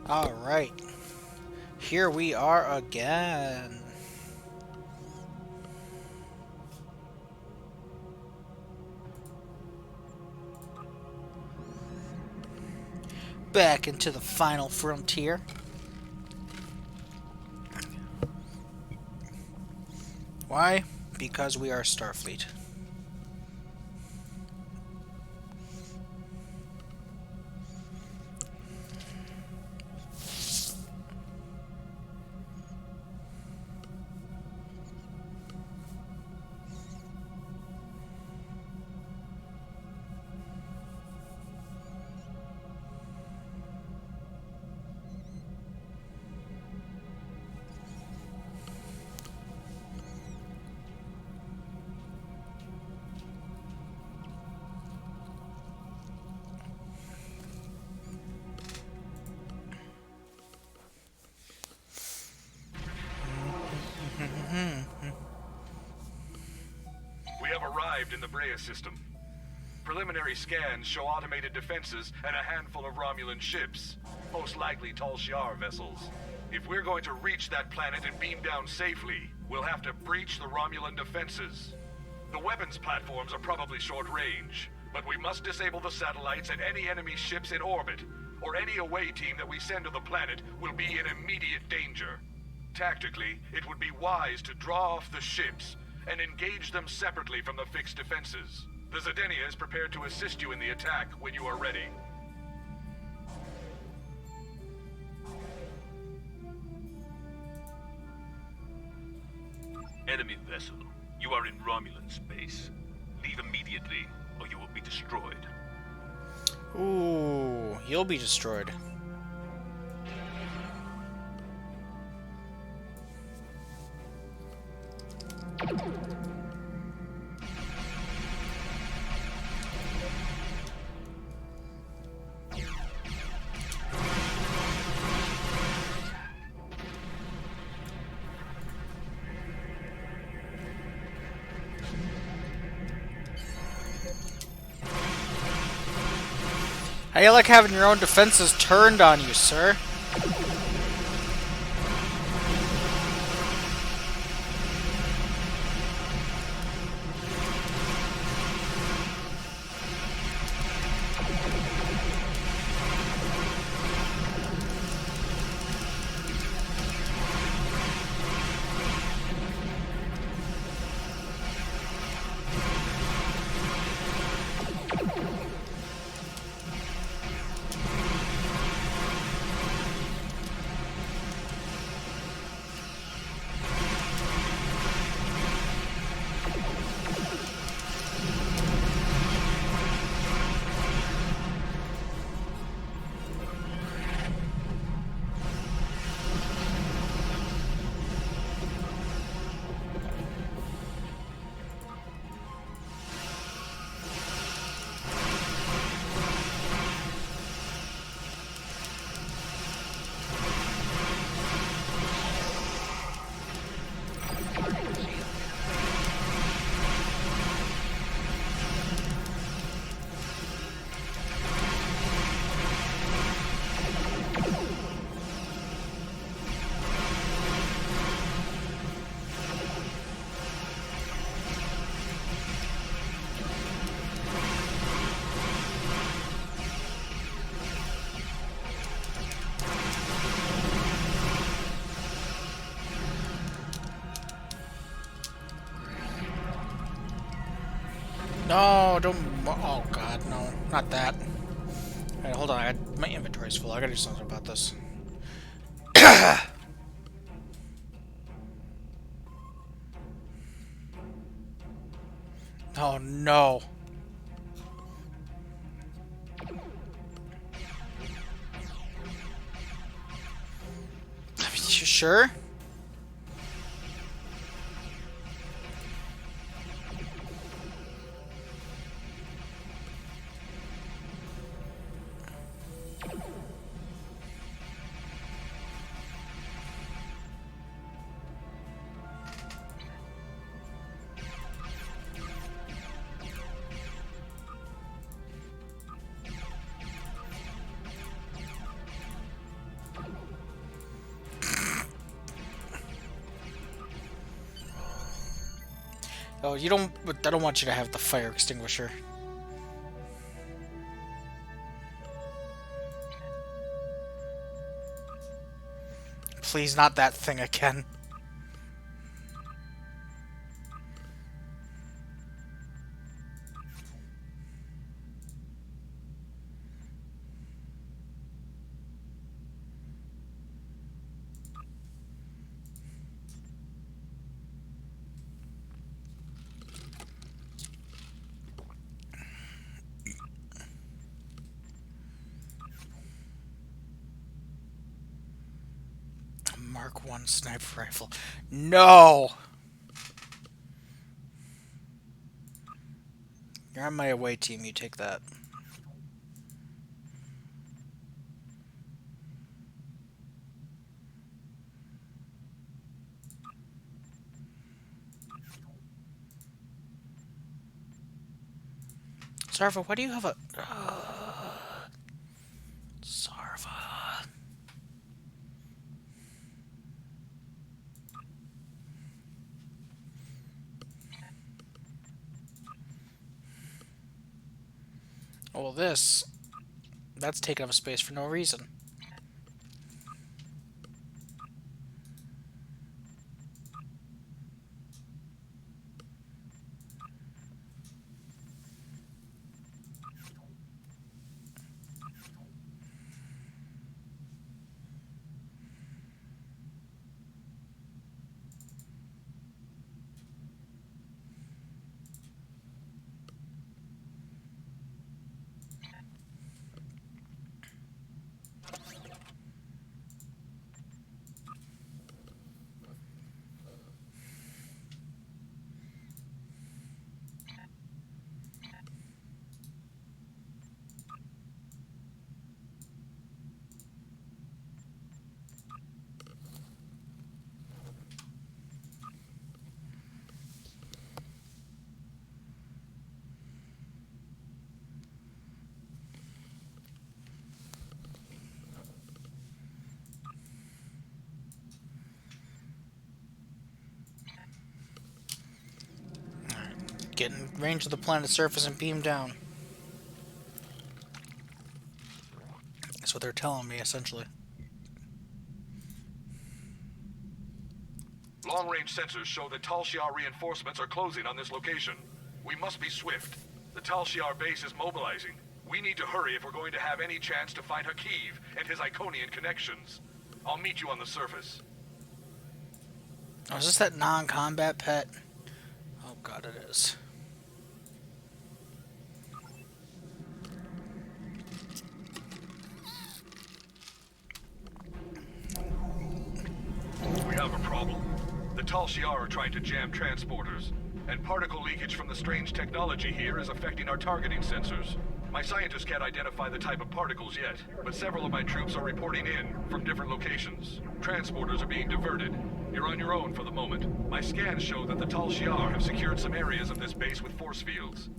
Alright, here we are again. Back into the final frontier. Why? Because we are Starfleet. We have arrived in the Brea system. Preliminary scans show automated defenses and a handful of Romulan ships, most likely Tal Shiar vessels. If we're going to reach that planet and beam down safely, we'll have to breach the Romulan defenses. The weapons platforms are probably short range, but we must disable the satellites and any enemy ships in orbit, or any away team that we send to the planet will be in immediate danger. Tactically, it would be wise to draw off the ships and engage them separately from the fixed defenses. The Zedenia is prepared to assist you in the attack when you are ready. Enemy vessel, you are in Romulan space. Leave immediately, or you will be destroyed. Ooh, you'll be destroyed. How you like having your own defenses turned on you, sir? No, don't. Oh god, no, not that. Alright, hold on. My inventory's full. I gotta do something about this. Oh no. You sure? Oh, you don't... I don't want you to have the fire extinguisher. Please, not that thing again. Mark 1 sniper rifle. No! You're on my away team, you take that. Sarva, why do you have a... Sarva... Oh, well, this... That's taking up space for no reason. Get in range of the planet's surface and beam down. That's what they're telling me, essentially. Long-range sensors show that Tal Shiar reinforcements are closing on this location. We must be swift. The Tal Shiar base is mobilizing. We need to hurry if we're going to have any chance to find Hakiv and his Iconian connections. I'll meet you on the surface. Oh, is this that non-combat pet? Oh god, it is. We have a problem. The Tal Shiar are trying to jam transporters, and particle leakage from the strange technology here is affecting our targeting sensors. My scientists can't identify the type of particles yet, but several of my troops are reporting in from different locations. Transporters are being diverted. You're on your own for the moment. My scans show that the Tal Shiar have secured some areas of this base with force fields.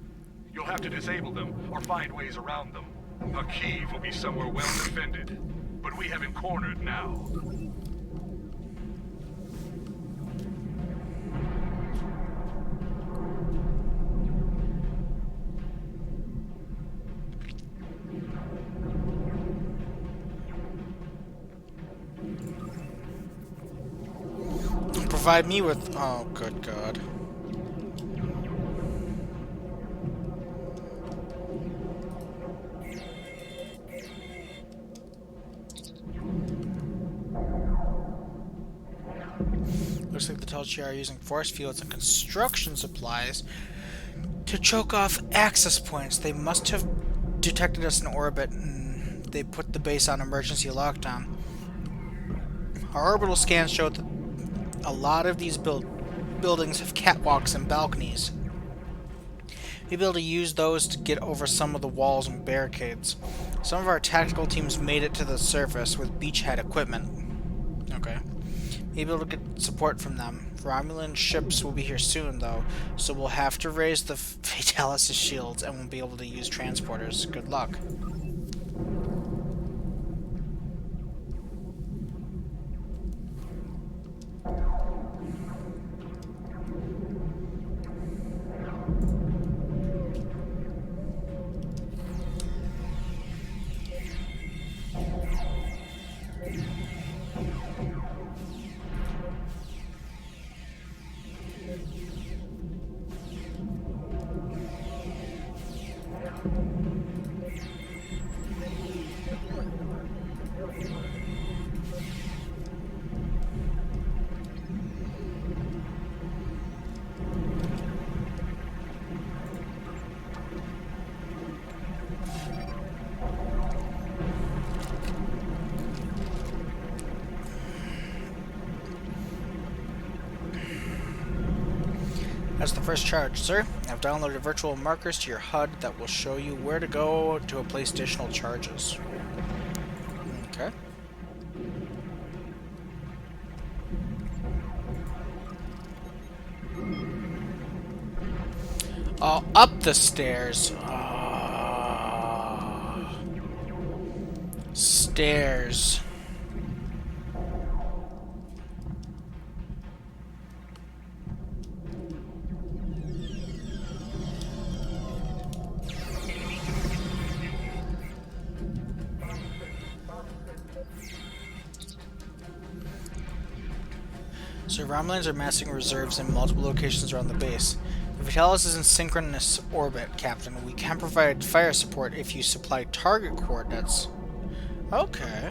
You'll have to disable them, or find ways around them. Hakiv will be somewhere well defended, but we have him cornered now. Provide me with... Oh, good god. Looks like the Tal Shiar are using force fields and construction supplies to choke off access points. They must have detected us in orbit and they put the base on emergency lockdown. Our orbital scans showed that a lot of these buildings have catwalks and balconies. We'll be able to use those to get over some of the walls and barricades. Some of our tactical teams made it to the surface with beachhead equipment. Okay. Maybe we'll get support from them. Romulan ships will be here soon, though, so we'll have to raise the Fatalis' shields and won't be able to use transporters. Good luck. That's the first charge, sir. I've downloaded virtual markers to your HUD that will show you where to go to place additional charges. Okay. Oh, up the stairs. Stairs. So Romulans are massing reserves in multiple locations around the base. The Vitalis is in synchronous orbit, Captain. We can provide fire support if you supply target coordinates. Okay.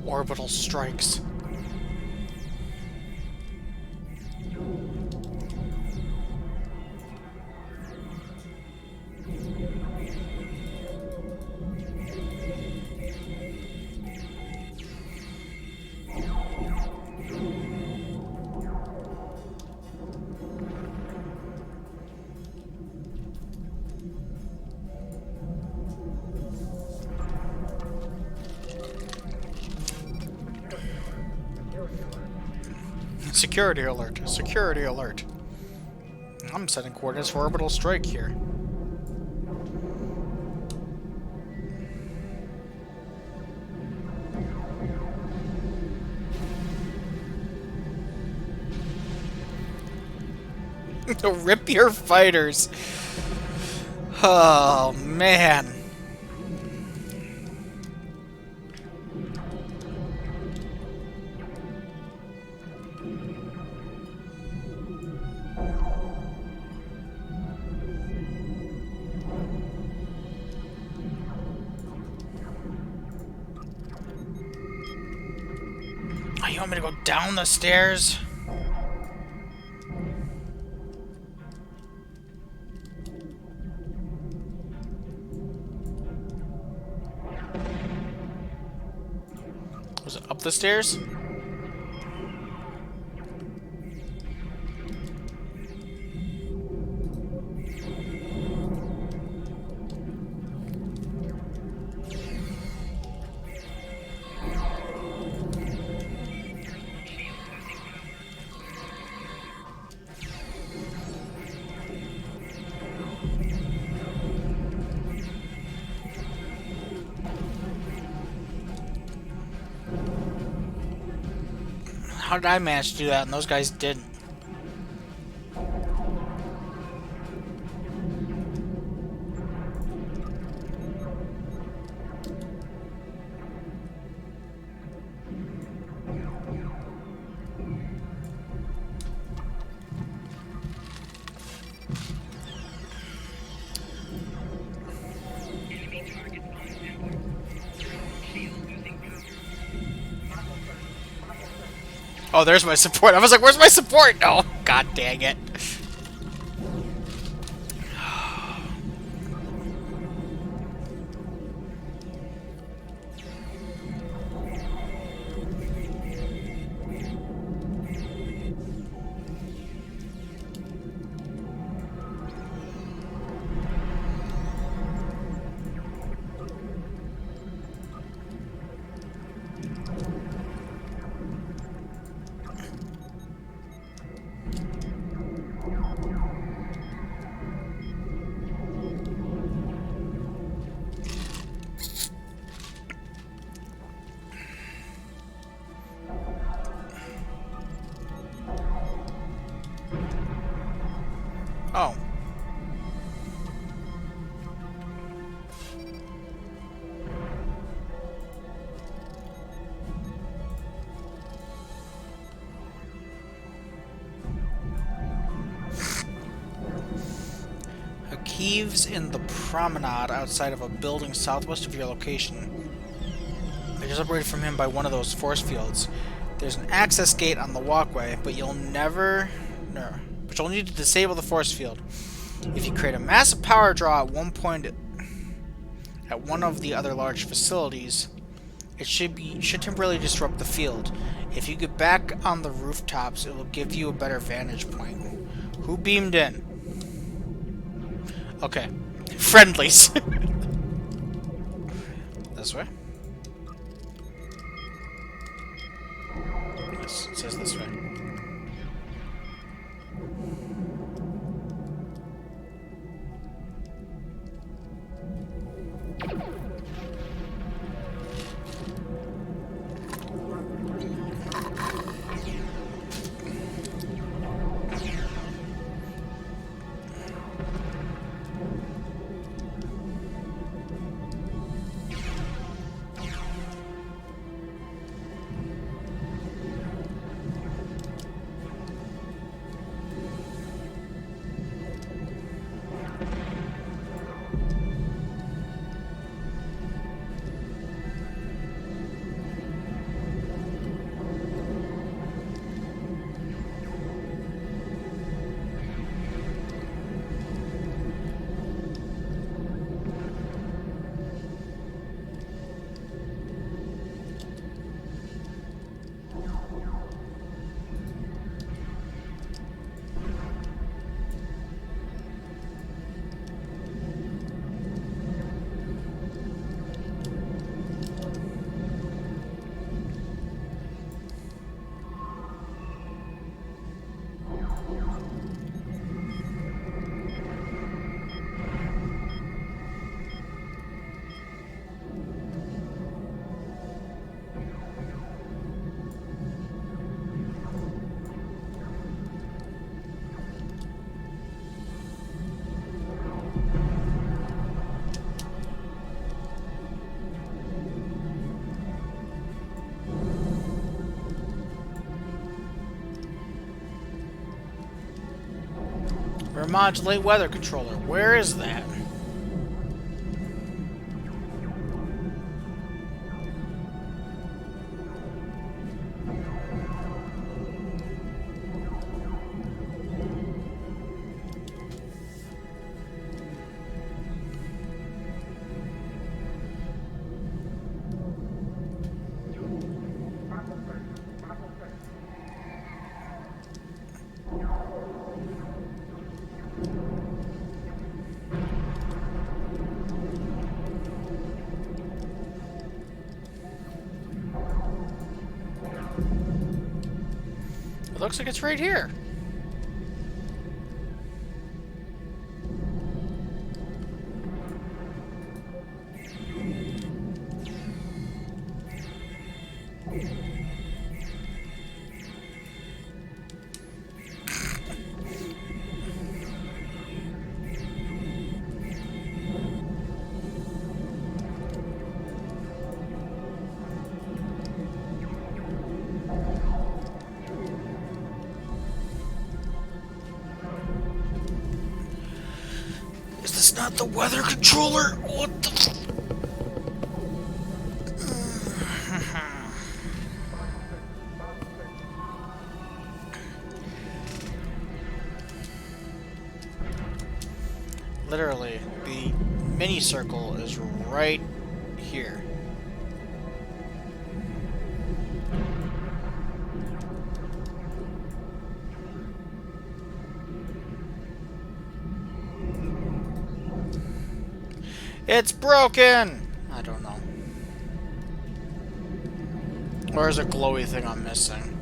Orbital strikes. Security alert. Security alert. I'm setting coordinates for orbital strike here. Rip your fighters. Oh, man. Oh, you want me to go down the stairs? Was it up the stairs? How did I manage to do that and those guys didn't? Oh, there's my support. I was like, where's my support? No. God dang it. Oh. A cave's in the promenade outside of a building southwest of your location. They're separated from him by one of those force fields. There's an access gate on the walkway, but you'll need to disable the force field. If you create a massive power draw at one point at one of the other large facilities, it should temporarily disrupt the field. If you get back on the rooftops, it will give you a better vantage point. Who beamed in? Okay. Friendlies. This way? Yes, it says this way. Remodulate weather controller. Where is that? It looks like it's right here. Is this not the weather controller? What the? Literally, the mini circle is right here. It's broken! I don't know. Or is it a glowy thing I'm missing?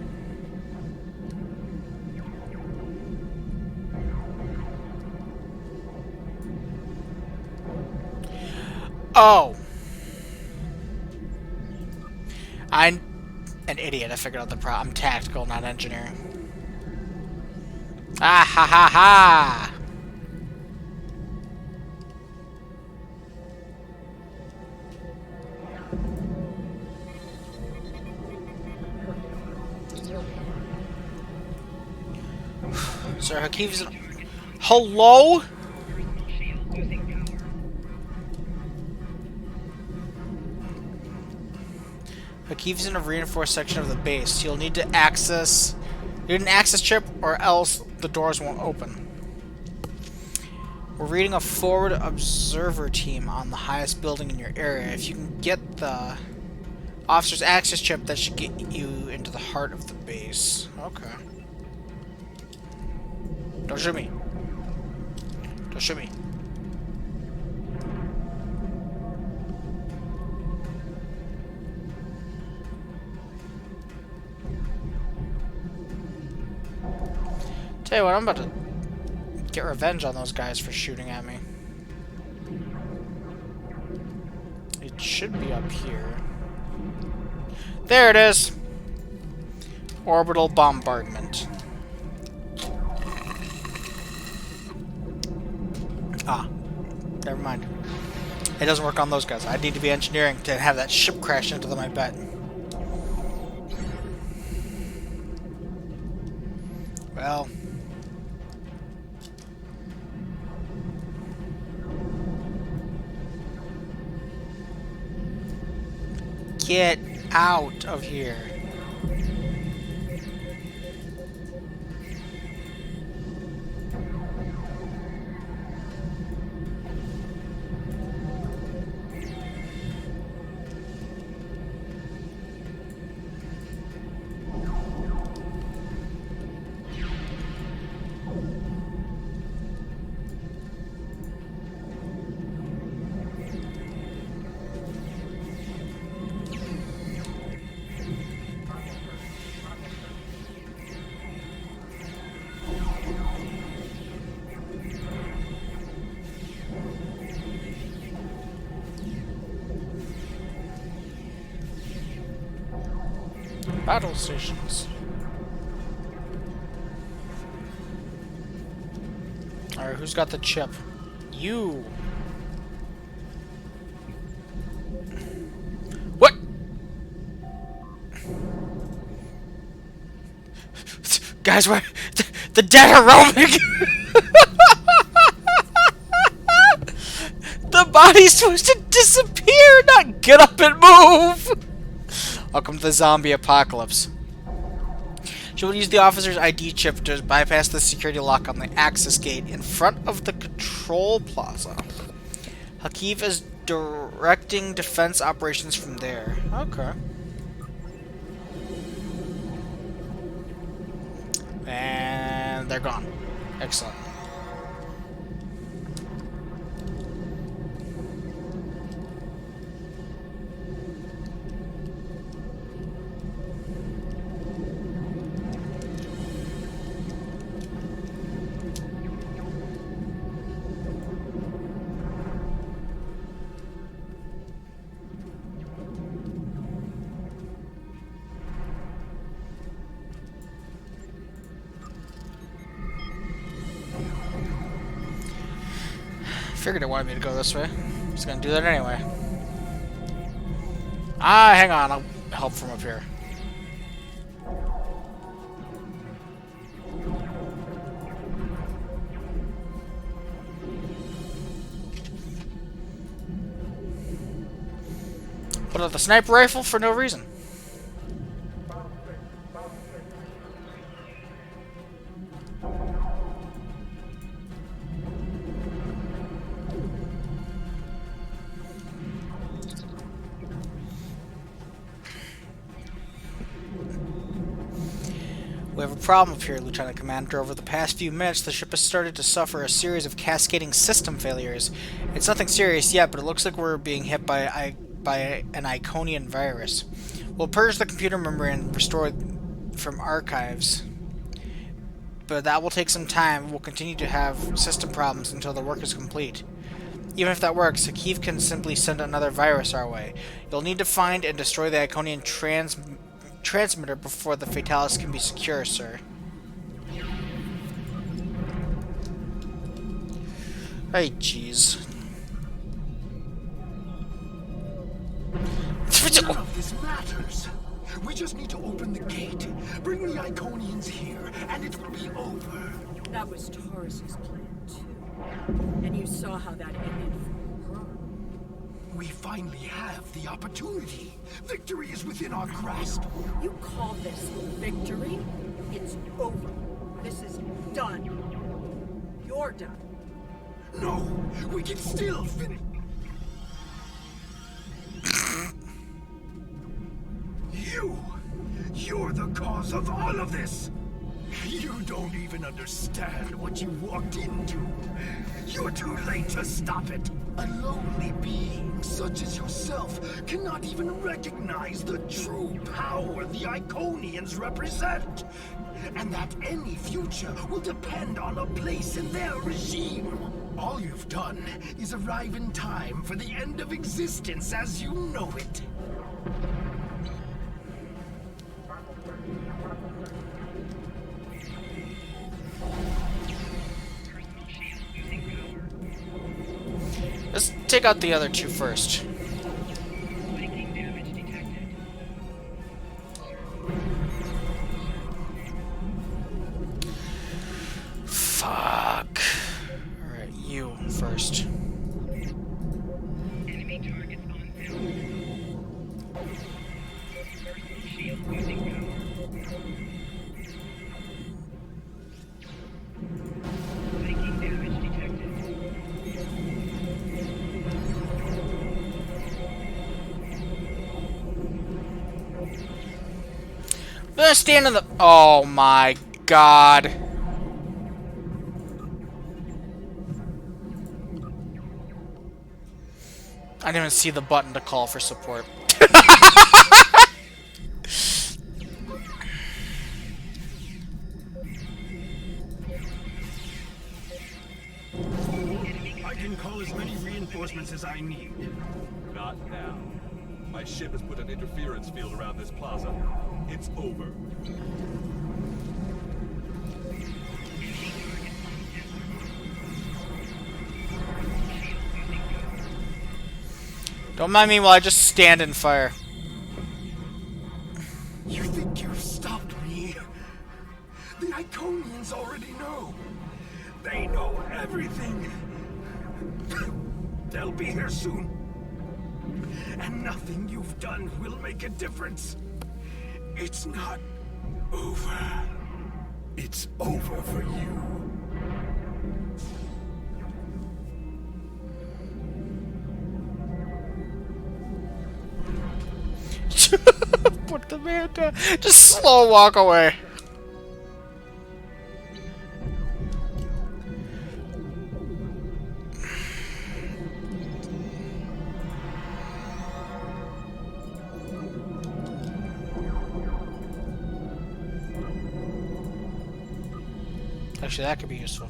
Oh! I'm an idiot. I figured out the problem. I'm tactical, not engineering. Ah ha ha ha! Sir Hakiv's in... Hello? Hakiv's in a reinforced section of the base. You'll need to access... You need an access chip or else the doors won't open. We're reading a forward observer team on the highest building in your area. If you can get the officer's access chip, that should get you into the heart of the base. Okay. Don't shoot me. Don't shoot me. Tell you what, I'm about to get revenge on those guys for shooting at me. It should be up here. There it is! Orbital bombardment. Ah, never mind. It doesn't work on those guys. I need to be engineering to have that ship crash into them, I bet. Well... Get out of here. Battle stations. Alright, who's got the chip? You! What?! Guys, where the dead are roaming! The body's supposed to disappear, not get up and move! Welcome to the zombie apocalypse. She will use the officer's ID chip to bypass the security lock on the access gate in front of the control plaza. Hakeev is directing defense operations from there. Okay. And they're gone. Excellent. Figured it wanted me to go this way. Just gonna do that anyway. Ah, hang on. I'll help from up here. Put out the sniper rifle for no reason. We have a problem up here, Lieutenant Commander. Over the past few minutes, the ship has started to suffer a series of cascading system failures. It's nothing serious yet, but it looks like we're being hit by an Iconian virus. We'll purge the computer memory and restore it from archives. But that will take some time. We'll continue to have system problems until the work is complete. Even if that works, Hakeev can simply send another virus our way. You'll need to find and destroy the Iconian transmitter before the Fatalis can be secure, sir. Hey, jeez. None of this matters. We just need to open the gate, bring the Iconians here, and it will be over. That was Taurus's plan, too. And you saw how that ended for her. We finally have the opportunity. Victory is within our grasp. You call this victory? It's over. This is done. You're done. No, we can still finish. You're the cause of all of this. You don't even understand what you walked into. You're too late to stop it. A lonely being such as yourself cannot even recognize the true power the Iconians represent. And that any future will depend on a place in their regime. All you've done is arrive in time for the end of existence as you know it. Let's take out the other two first. Fuck. Alright, you first. Enemy targets on film. Personal shield losing power. Taking damage detected. I'm gonna stand in the. Oh my god. I didn't even see the button to call for support. I can call as many reinforcements as I need. Not now. My ship has put an interference field around this plaza. It's over. Don't mind me while I just stand and fire. You think you've stopped me? The Iconians already know. They know everything. They'll be here soon. And nothing you've done will make a difference. It's not over. It's over for you. Put the man down. Just slow walk away. Actually, that could be useful.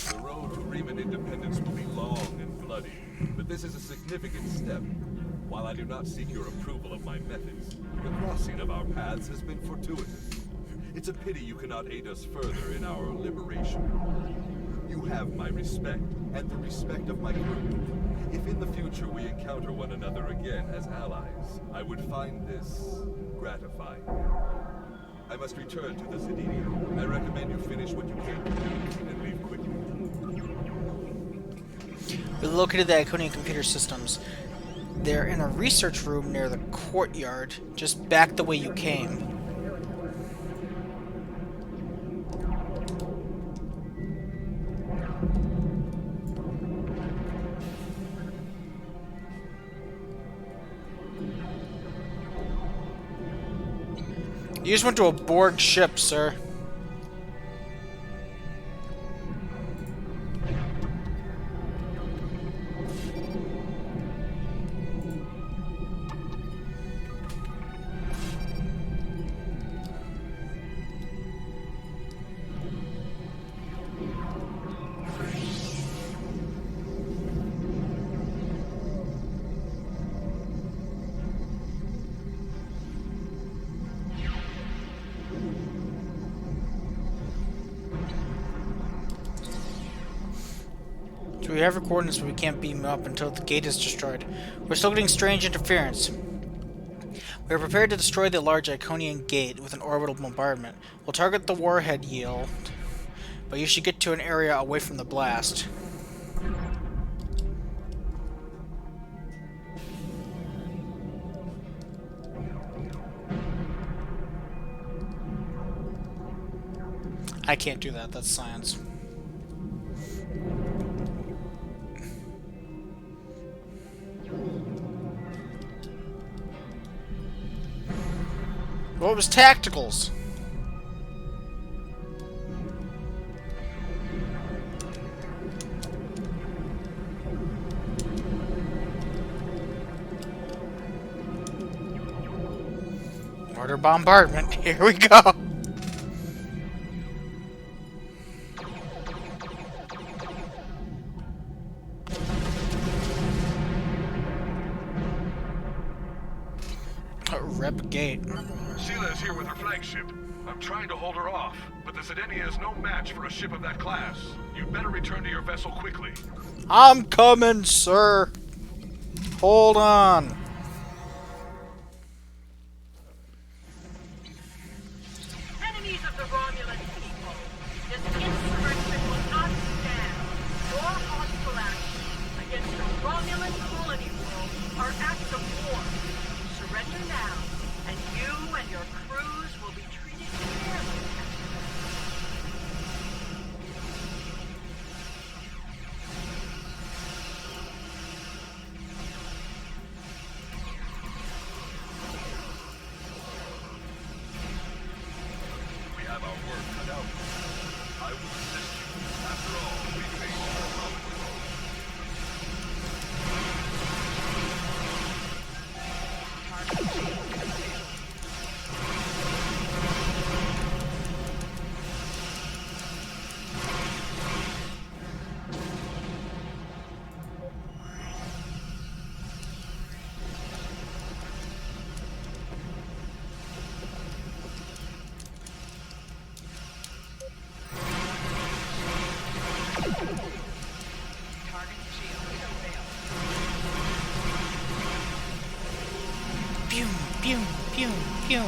The road to Riemann independence will be long and bloody, but this is a significant step. While I do not seek your approval of my methods, the crossing of our paths has been fortuitous. It's a pity you cannot aid us further in our liberation. You have my respect, and the respect of my group. If in the future we encounter one another again as allies, I would find this gratifying. I must return to the Zedidio. I recommend you finish what you came to do and leave quickly. We located the Iconian computer systems. They're in a research room near the courtyard, just back the way you came. You just went to a Borg ship, sir. We have your coordinates, but we can't beam up until the gate is destroyed. We're still getting strange interference. We are prepared to destroy the large Iconian gate with an orbital bombardment. We'll target the warhead yield, but you should get to an area away from the blast. I can't do that, that's science. What was tacticals? Order bombardment. Here we go. Rep gate. Sheila is here with her flagship. I'm trying to hold her off, but the Sedenia is no match for a ship of that class. You'd better return to your vessel quickly. I'm coming, sir. Hold on. Enemies of the Romulan people, this insurrection will not stand. Your hostile actions against the Romulan colony world are acts of war. Surrender now, and you and your crews will be treated fairly. We have our work cut out. I will assist you. After all, we face our common foe. Pew, pew, pew, pew.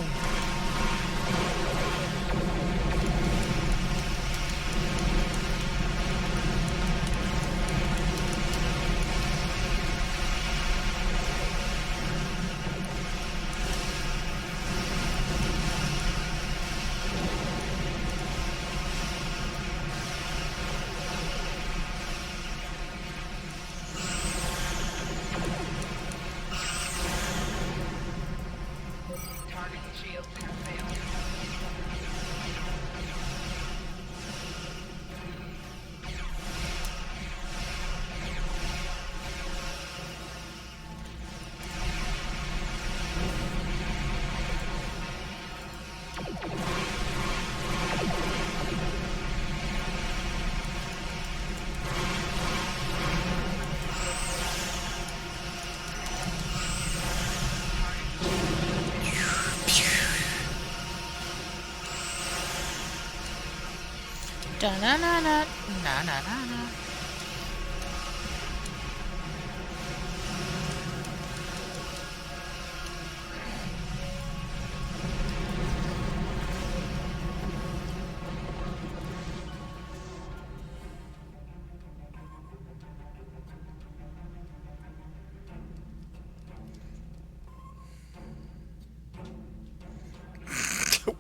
Da na na na na na na na.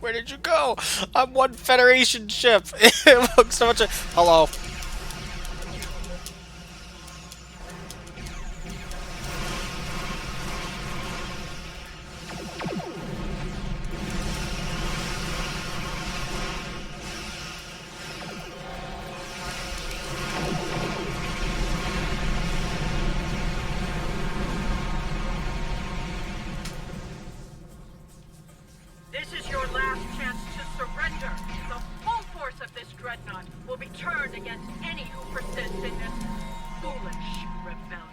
Where did you go? I'm one Federation ship. It looks so much. Hello. This is your last chance to surrender. The full force of this dreadnought will be turned against any who persist in this foolish rebellion.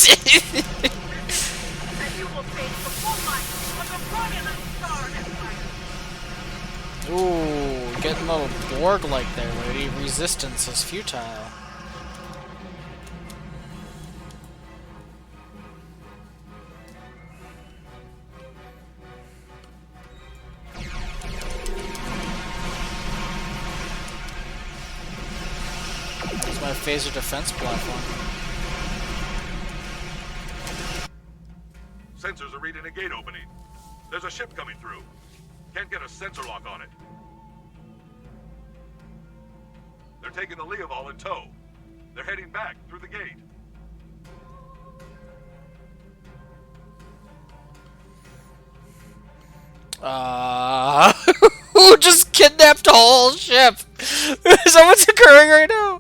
And you will face the full might of the Romulan Star Empire. Ooh, getting a little Borg-like there, lady. Resistance is futile. It's my phaser defense platform. Sensors are reading a gate opening. There's a ship coming through. Can't get a sensor lock on it. They're taking the Leoval in tow. They're heading back through the gate. Who just kidnapped a whole ship? Is that what's occurring right now?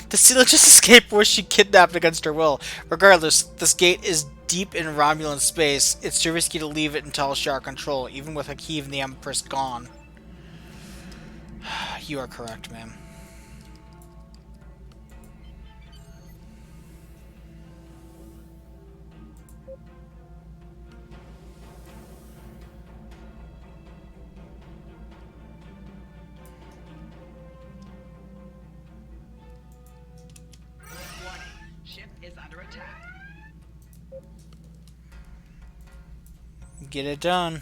The Sela just escaped where she kidnapped against her will. Regardless, this gate is deep in Romulan space. It's too risky to leave it in Tal Shiar control, even with Hakeem and the Empress gone. You are correct, ma'am. Warning. Ship is under attack. Get it done.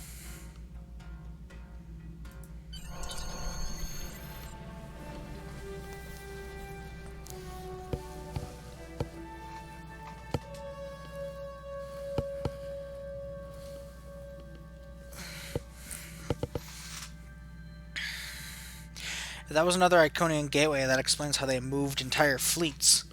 That was another Iconian gateway that explains how they moved entire fleets.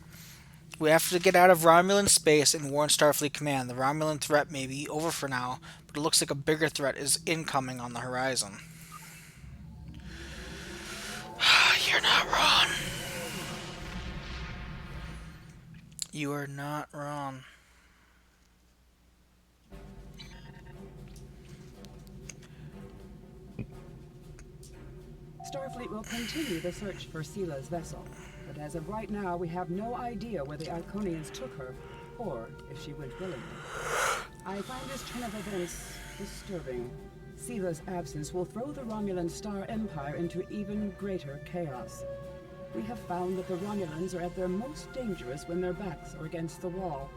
We have to get out of Romulan space and warn Starfleet Command. The Romulan threat may be over for now, but it looks like a bigger threat is incoming on the horizon. You're not wrong. You are not wrong. Starfleet will continue the search for Sela's vessel, but as of right now, we have no idea where the Iconians took her, or if she went willingly. I find this turn of events disturbing. Sela's absence will throw the Romulan Star Empire into even greater chaos. We have found that the Romulans are at their most dangerous when their backs are against the wall.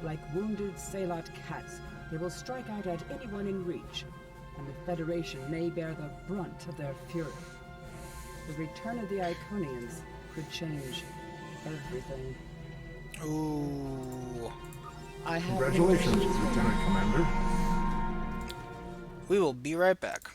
Like wounded Salat cats, they will strike out at anyone in reach, and the Federation may bear the brunt of their fury. The return of the Iconians could change everything. Ooh. I have Congratulations, Lieutenant Commander. We will be right back.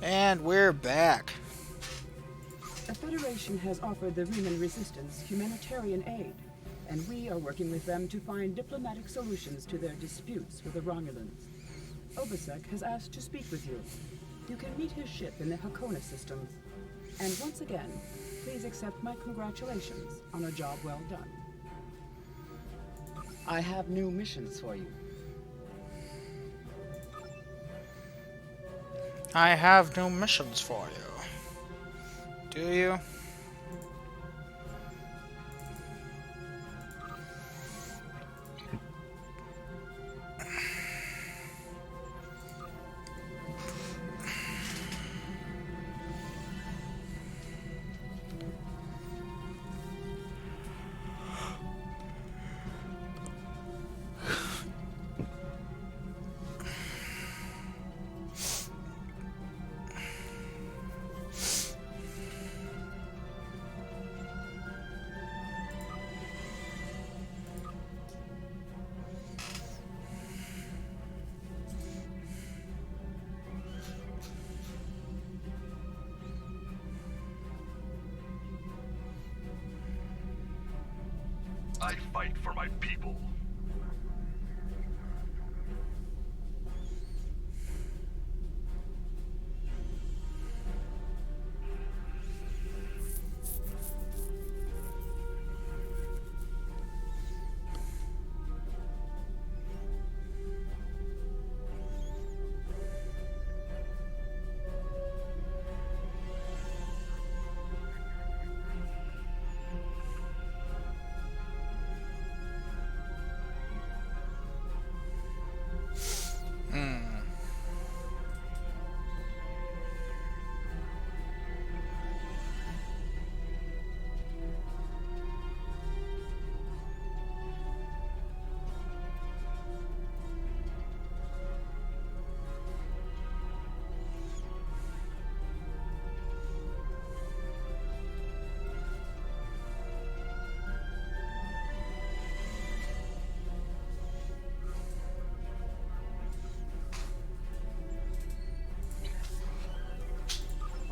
And we're back. The Federation has offered the Riemann Resistance humanitarian aid, and we are working with them to find diplomatic solutions to their disputes with the Romulans. Obasek has asked to speak with you. You can meet his ship in the Hakona systems. And once again, please accept my congratulations on a job well done. I have new missions for you. I have no missions for you. Do you? I fight for my people.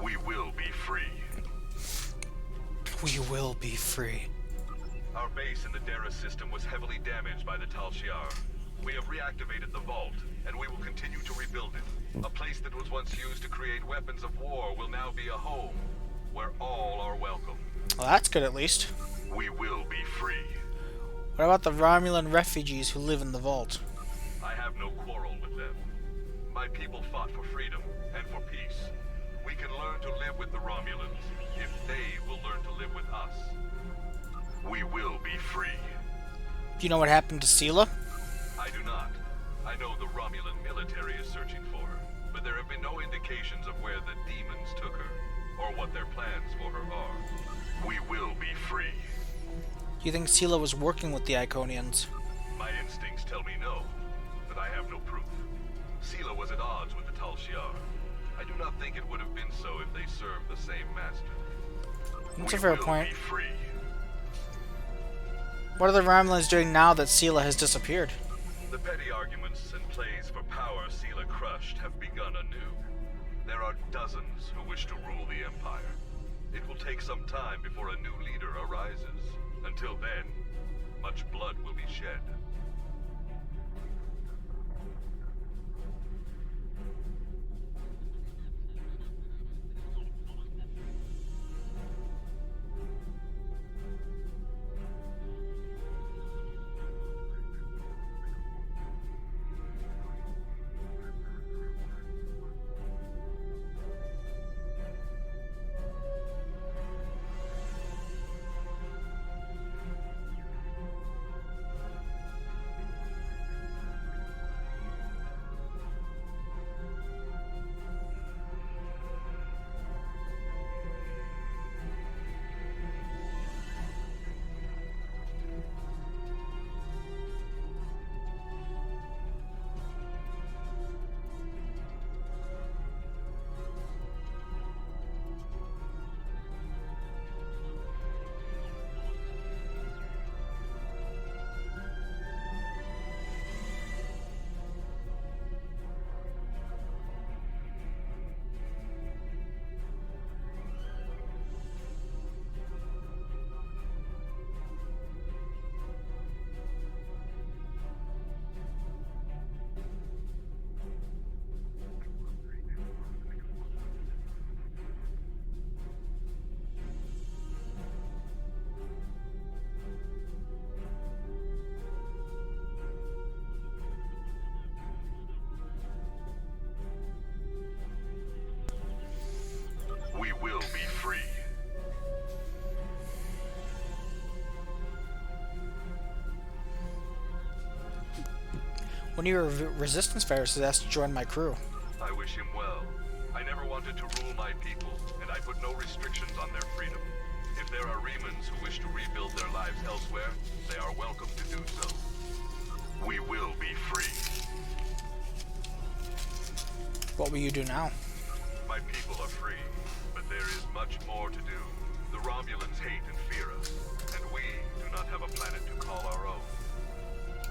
We will be free. We will be free. Our base in the Dara system was heavily damaged by the Tal Shiar. We have reactivated the vault, and we will continue to rebuild it. A place that was once used to create weapons of war will now be a home, where all are welcome. Well, that's good at least. We will be free. What about the Romulan refugees who live in the vault? I have no quarrel with them. My people fought for freedom and for peace. We can learn to live with the Romulans if they will learn to live with us. We will be free. Do you know what happened to Sela? I do not. I know the Romulan military is searching for her, but there have been no indications of where the demons took her, or what their plans for her are. We will be free. Do you think Sela was working with the Iconians? My instincts tell me no, but I have no proof. Sela was at odds with the Tal Shiar. I do not think it would have been so if they served the same master. That's a fair point. Be free. What are the Romulans doing now that Sela has disappeared? The petty arguments and plays for power Sela crushed have begun anew. There are dozens who wish to rule the Empire. It will take some time before a new leader arises. Until then, much blood will be shed. One of your resistance fighters is asked to join my crew. I wish him well. I never wanted to rule my people, and I put no restrictions on their freedom. If there are Remans who wish to rebuild their lives elsewhere, they are welcome to do so. We will be free. What will you do now? My people are free, but there is much more to do. The Romulans hate and fear us, and we do not have a planet to call our own.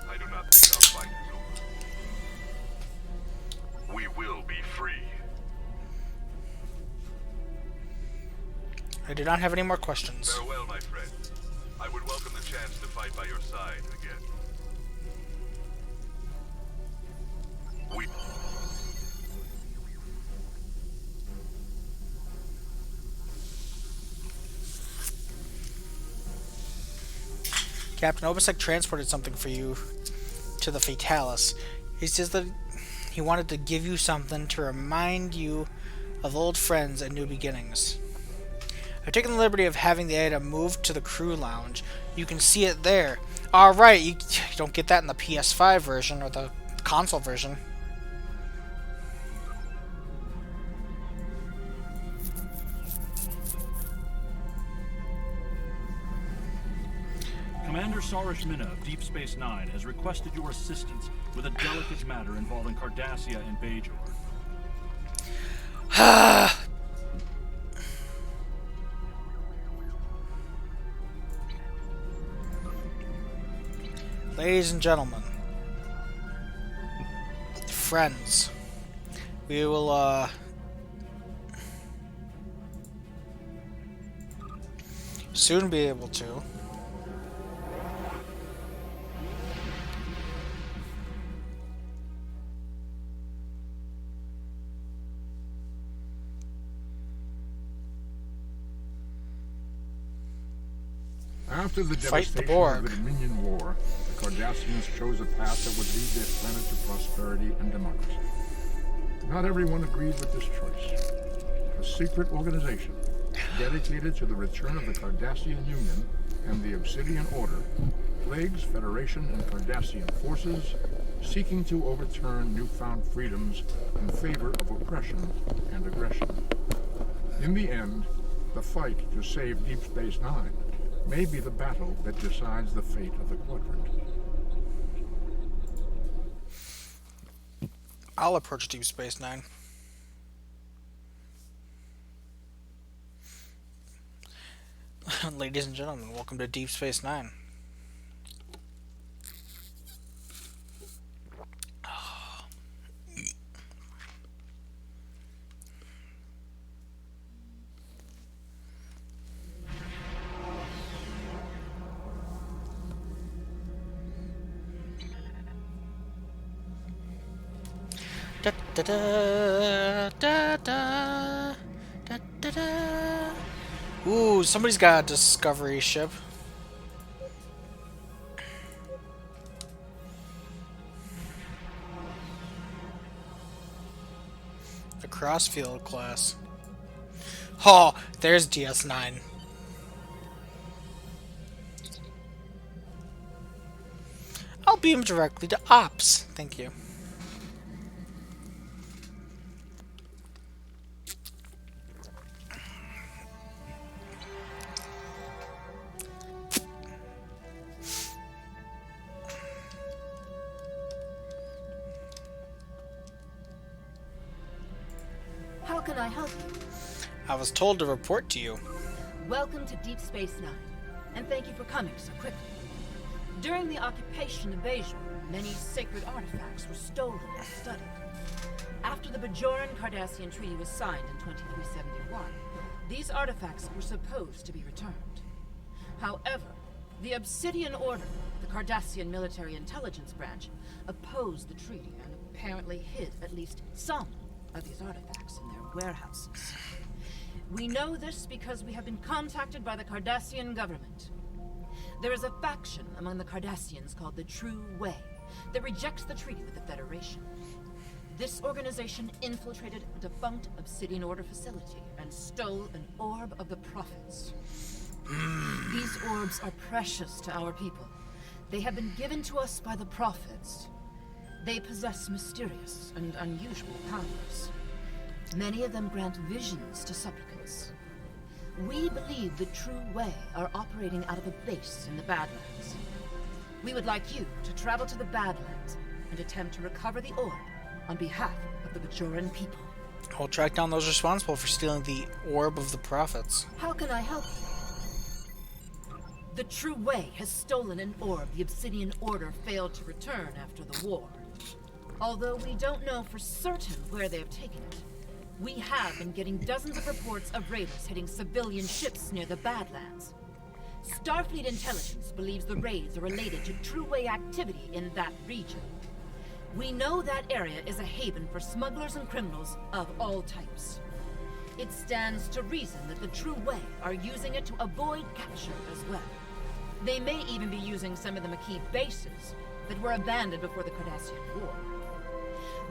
I do not think our fight is over. We will be free. I do not have any more questions. Farewell, my friend. I would welcome the chance to fight by your side again. We... Captain Obasek transported something for you to the Fatalis. He says that he wanted to give you something to remind you of old friends and new beginnings. I've taken the liberty of having the item moved to the crew lounge. You can see it there. Alright, you don't get that in the PS5 version or the console version. Commander Sarish Minna of Deep Space Nine has requested your assistance with a delicate matter involving Cardassia and Bajor. Ladies and gentlemen, friends, we will, soon be able to After the fight the devastation Borg. of the Dominion War, the Cardassians chose a path that would lead their planet to prosperity and democracy. Not everyone agreed with this choice. A secret organization dedicated to the return of the Cardassian Union and the Obsidian Order plagues Federation and Cardassian forces, seeking to overturn newfound freedoms in favor of oppression and aggression. In the end, the fight to save Deep Space Nine may be the battle that decides the fate of the quadrant. I'll approach Deep Space Nine. Ladies and gentlemen, welcome to Deep Space Nine. Da da da da da da da da. Ooh, somebody's got a Discovery ship. The Crossfield class. Oh, there's DS9. I'll beam directly to Ops. Thank you. How can I help you? I was told to report to you. Welcome to Deep Space Nine, and thank you for coming so quickly. During the occupation of Bajor, many sacred artifacts were stolen and studied. After the Bajoran-Cardassian Treaty was signed in 2371, these artifacts were supposed to be returned. However, the Obsidian Order, the Cardassian military intelligence branch, opposed the treaty and apparently hid at least some of these artifacts in their warehouses. We know this because we have been contacted by the Cardassian government. There is a faction among the Cardassians called the True Way that rejects the treaty with the Federation. This organization infiltrated a defunct Obsidian Order facility and stole an orb of the Prophets. These orbs are precious to our people. They have been given to us by the Prophets. They possess mysterious and unusual powers. Many of them grant visions to supplicants. We believe the True Way are operating out of a base in the Badlands. We would like you to travel to the Badlands and attempt to recover the orb on behalf of the Bajoran people. I'll track down those responsible for stealing the Orb of the Prophets. How can I help you? The True Way has stolen an orb the Obsidian Order failed to return after the war. Although we don't know for certain where they have taken it, we have been getting dozens of reports of raiders hitting civilian ships near the Badlands. Starfleet intelligence believes the raids are related to True Way activity in that region. We know that area is a haven for smugglers and criminals of all types. It stands to reason that the True Way are using it to avoid capture as well. They may even be using some of the Maquis bases that were abandoned before the Cardassian War.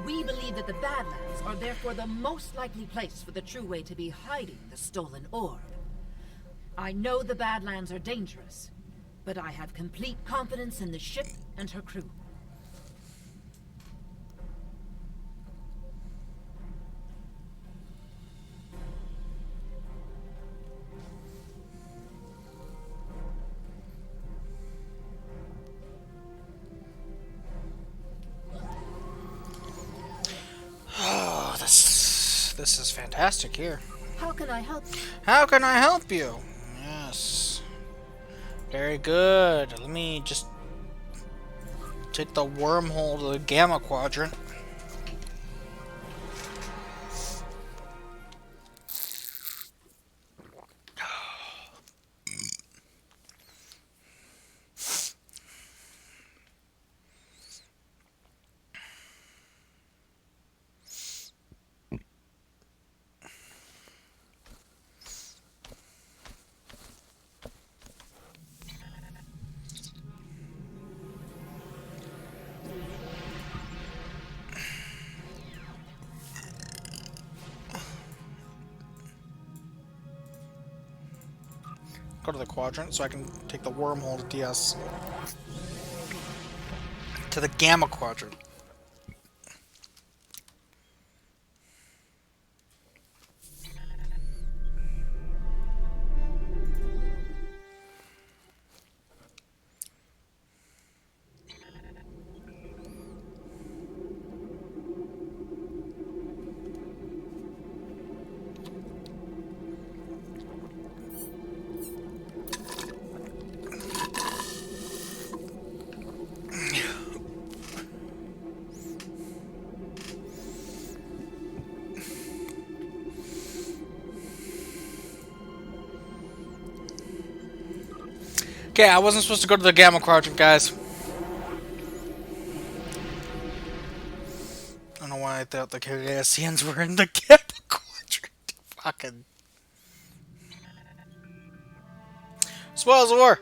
We believe that the Badlands are therefore the most likely place for the True Way to be hiding the stolen orb. I know the Badlands are dangerous, but I have complete confidence in the ship and her crew. Oh, this is fantastic here. How can I help you? How can I help you? Yes. Very good. Let me just take the wormhole to the Gamma Quadrant. Go to the quadrant so I can take the wormhole to DS. To the Gamma Quadrant. Okay, I wasn't supposed to go to the Gamma Quadrant, guys. I don't know why I thought the Cardassians were in the Gamma Quadrant. Fucking. Spoils of war.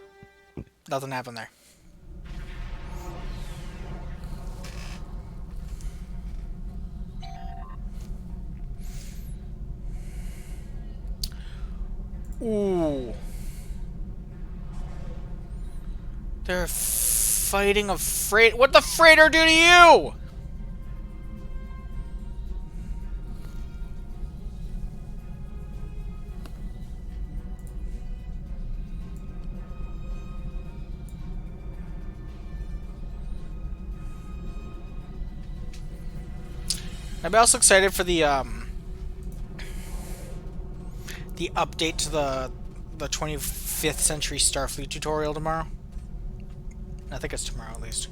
Nothing happened there. Ooh. They're fighting a freight. What'd the freighter do to you? I'm also excited for the update to the 25th Century Starfleet tutorial tomorrow. I think it's tomorrow at least.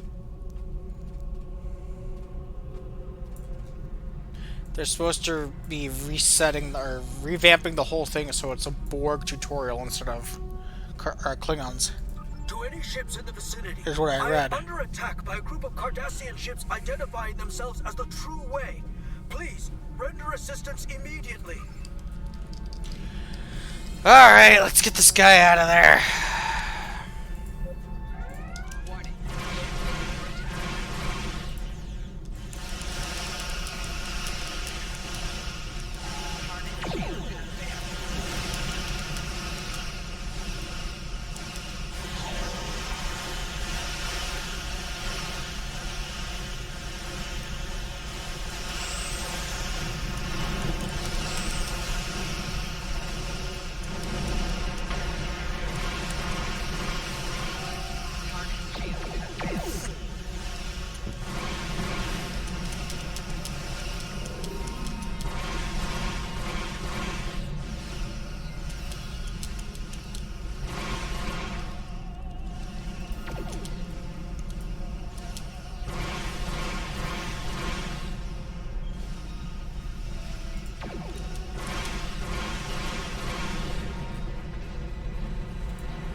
They're supposed to be resetting or revamping the whole thing so it's a Borg tutorial instead of Klingons. To any ships in the vicinity, Here's what I read. am under attack by a group of Cardassian ships identifying themselves as the True Way. Please, render assistance immediately. Alright, let's get this guy out of there.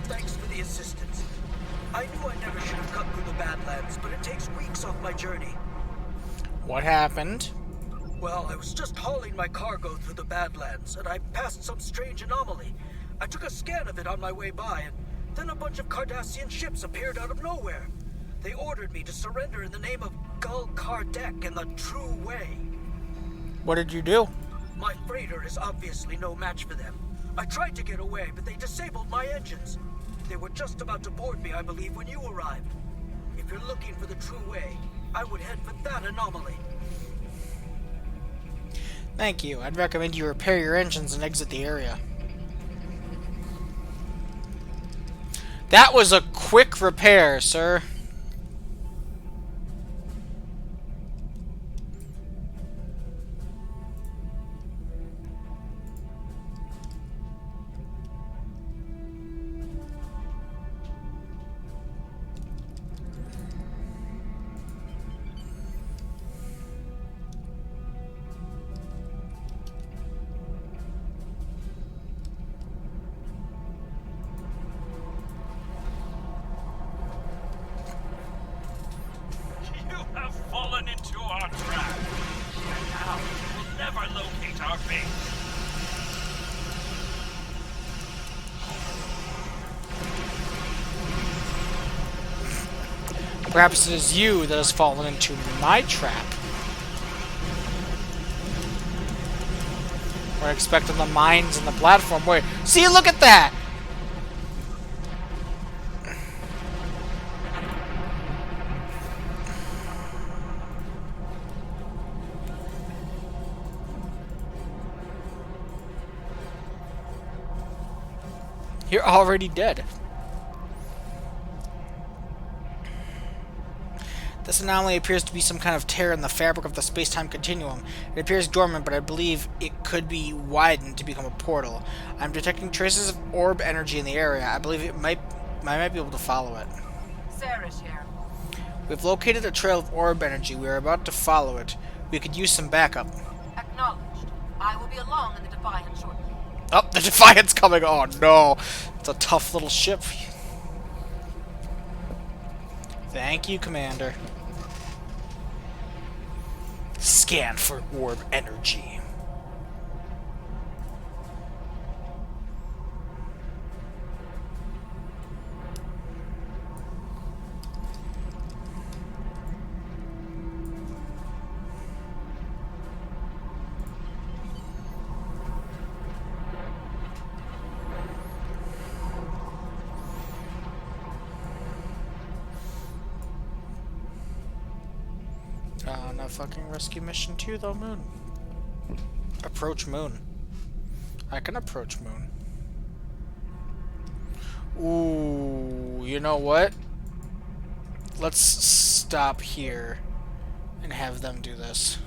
Thanks for the assistance. I knew I never should have cut through the Badlands, but it takes weeks off my journey. What happened? Well, I was just hauling my cargo through the Badlands, and I passed some strange anomaly. I took a scan of it on my way by, and then a bunch of Cardassian ships appeared out of nowhere. They ordered me to surrender in the name of Gul Kardec and the True Way. What did you do? My freighter is obviously no match for them. I tried to get away, but they disabled my engines. They were just about to board me, I believe, when you arrived. If you're looking for the True Way, I would head for that anomaly. Thank you. I'd recommend you repair your engines and exit the area. That was a quick repair, sir. You have fallen into our trap. And now you will never locate our base. Perhaps it is you that has fallen into my trap. We're expecting the mines and the platform. Wait, see, look at that! You're already dead. This anomaly appears to be some kind of tear in the fabric of the space-time continuum. It appears dormant, but I believe it could be widened to become a portal. I'm detecting traces of orb energy in the area. I believe I might be able to follow it. Sarah's here. We've located a trail of orb energy. We are about to follow it. We could use some backup. Acknowledged. I will be along in the Defiant shortly. Oh, the Defiant's coming! Oh no! It's a tough little ship. Thank you, Commander. Scan for orb energy. No fucking rescue mission 2 though, Moon. Approach Moon. I can approach Moon. Ooh, you know what? Let's stop here and have them do this.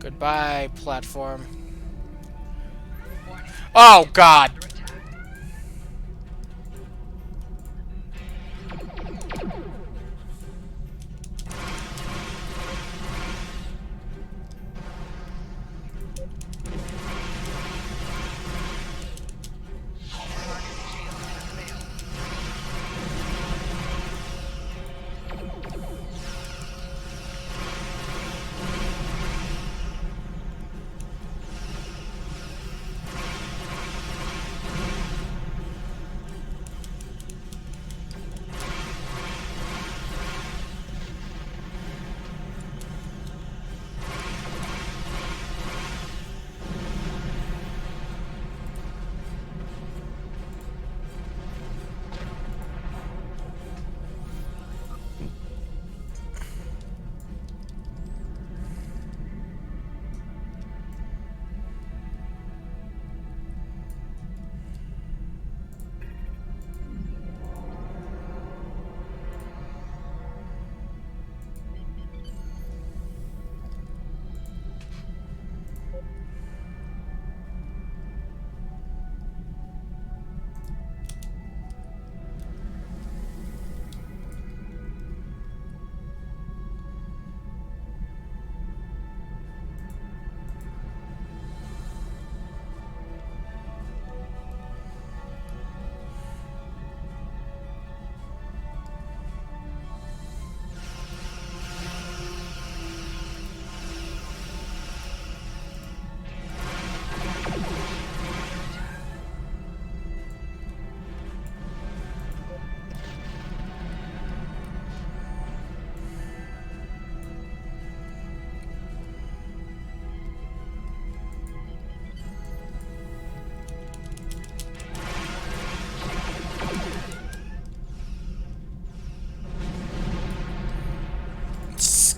Goodbye, platform. Oh, God!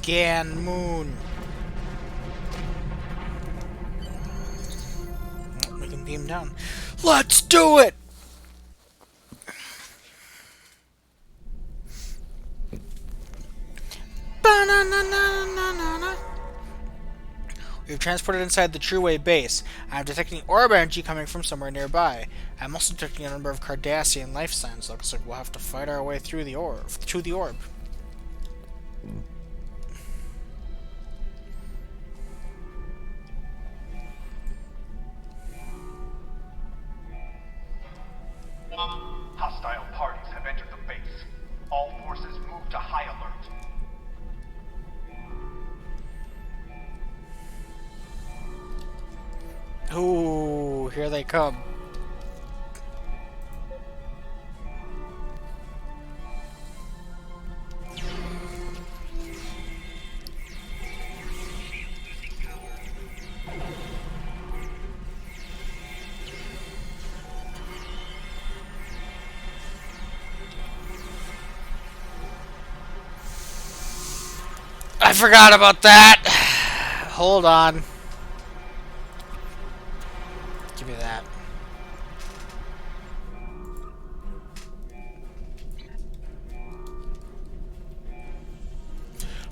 Scan moon. Oh, we can beam down. Let's do it! Ba-na-na-na-na-na-na. We've transported inside the Trueway base. I'm detecting orb energy coming from somewhere nearby. I'm also detecting a number of Cardassian life signs. Looks like we'll have to fight our way through the orb. To the orb. Hostile parties have entered the base. All forces move to high alert. Ooh, here they come. I forgot about that. Hold on. Give me that.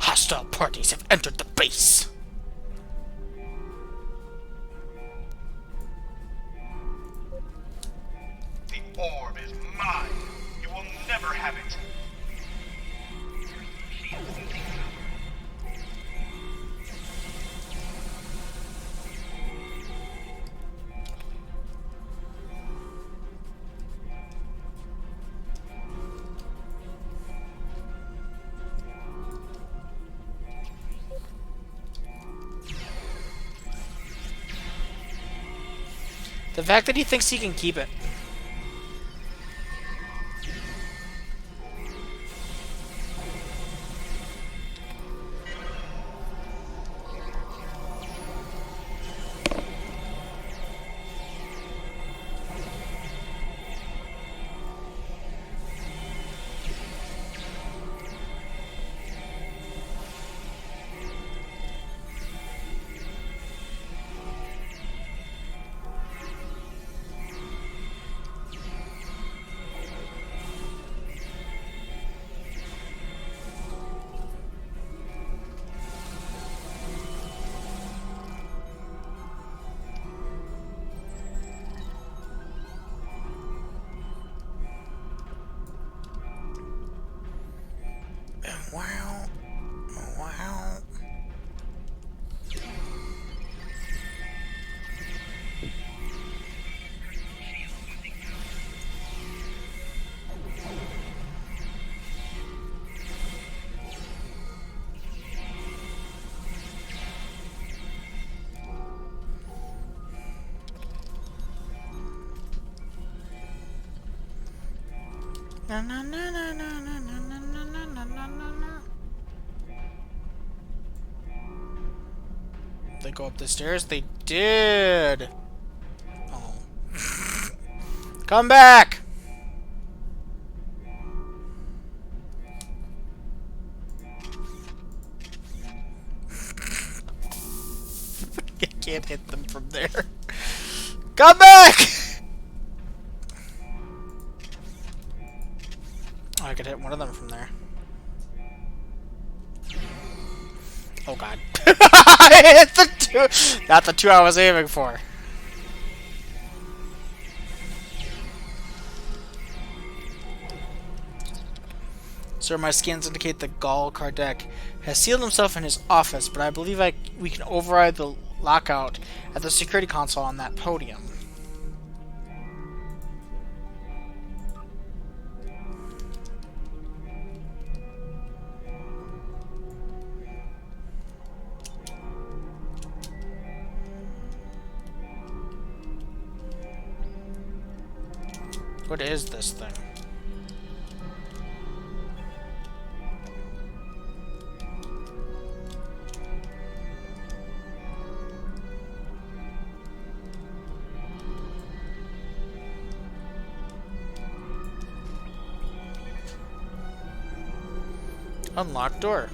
Hostile parties have entered the base. The orb is mine. You will never have it. The fact that he thinks he can keep it. Wow. Wow. Na na na na na na na na na na na na. They go up the stairs? They did! Oh. Come back! You can't hit them from there. Come back! Oh, I could hit one of them from there. Oh god. I hit the two! Not the two I was aiming for. Sir, my scans indicate that Gul Kardec has sealed himself in his office, but I believe we can override the lockout at the security console on that podium. What is this thing? Unlocked door.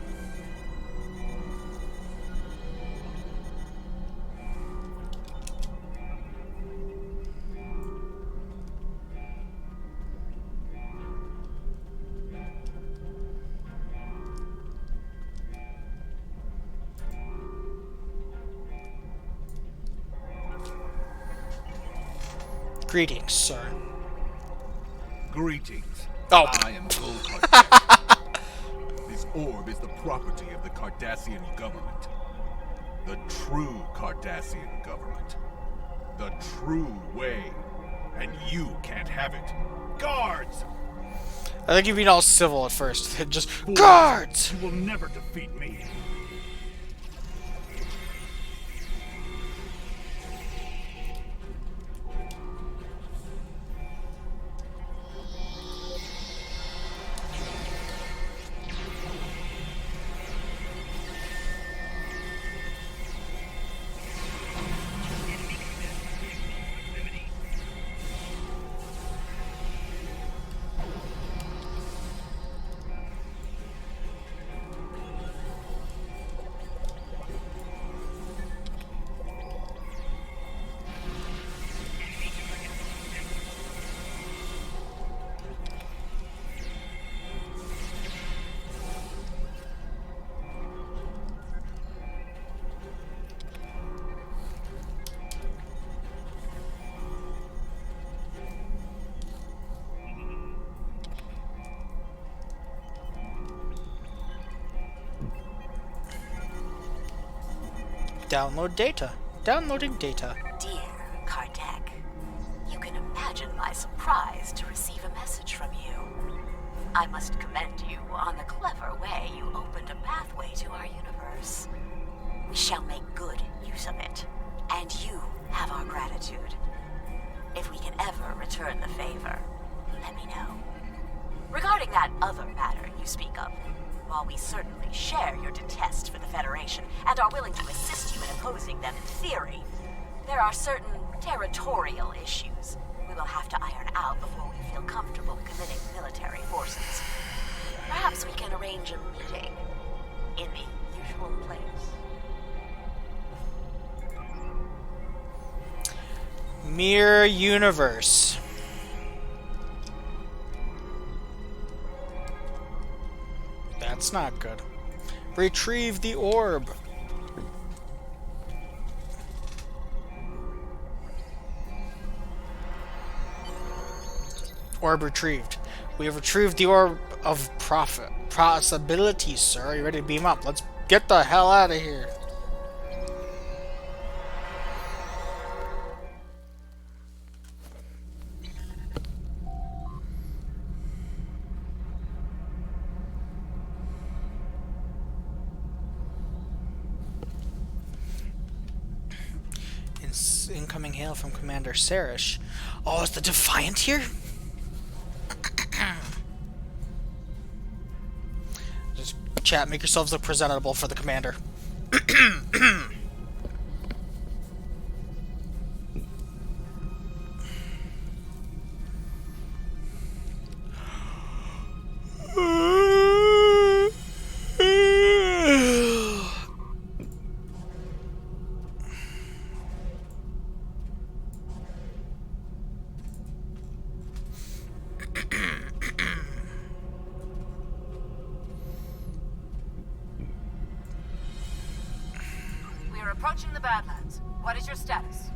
Greetings, sir. Greetings. Oh. I am Gul Kardec. This orb is the property of the Cardassian government. The true Cardassian government. The true way. And you can't have it. Guards! I think you've been all civil at first. Just, Fools, guards! You will never defeat me. Download data. Downloading data. Dear Kardec, you can imagine my surprise to receive a message from you. I must commend you on the clever way you opened a pathway to our universe. We shall make good use of it, and you have our gratitude. If we can ever return the favor, let me know. Regarding that other matter you speak of, while we certainly share your detest for the Federation and are willing to assist you in opposing them in theory, there are certain territorial issues we will have to iron out before we feel comfortable committing military forces. Perhaps we can arrange a meeting in the usual place. Mirror universe. That's not good. Retrieve the orb. Orb retrieved. We have retrieved the orb of possibilities, sir. Are you ready to beam up? Let's get the hell out of here. Incoming hail from Commander Sarish. Oh, is the Defiant here? Just chat, make yourselves look presentable for the commander. We are approaching the Badlands. What is your status?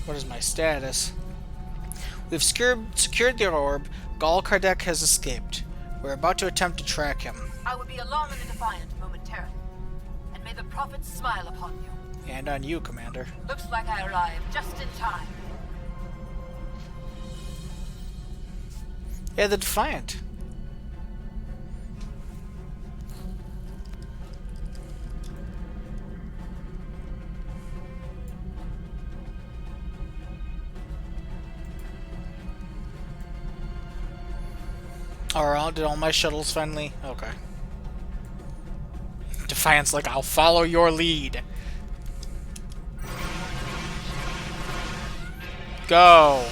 What is my status? We've secured the orb. Gul Kardec has escaped. We're about to attempt to track him. I will be along in the Defiant momentarily. And may the prophets smile upon you. And on you, Commander. Looks like I arrived just in time. Yeah, the Defiant. Alright, did all my shuttles finally? Okay. Defiant's like, I'll follow your lead. Go!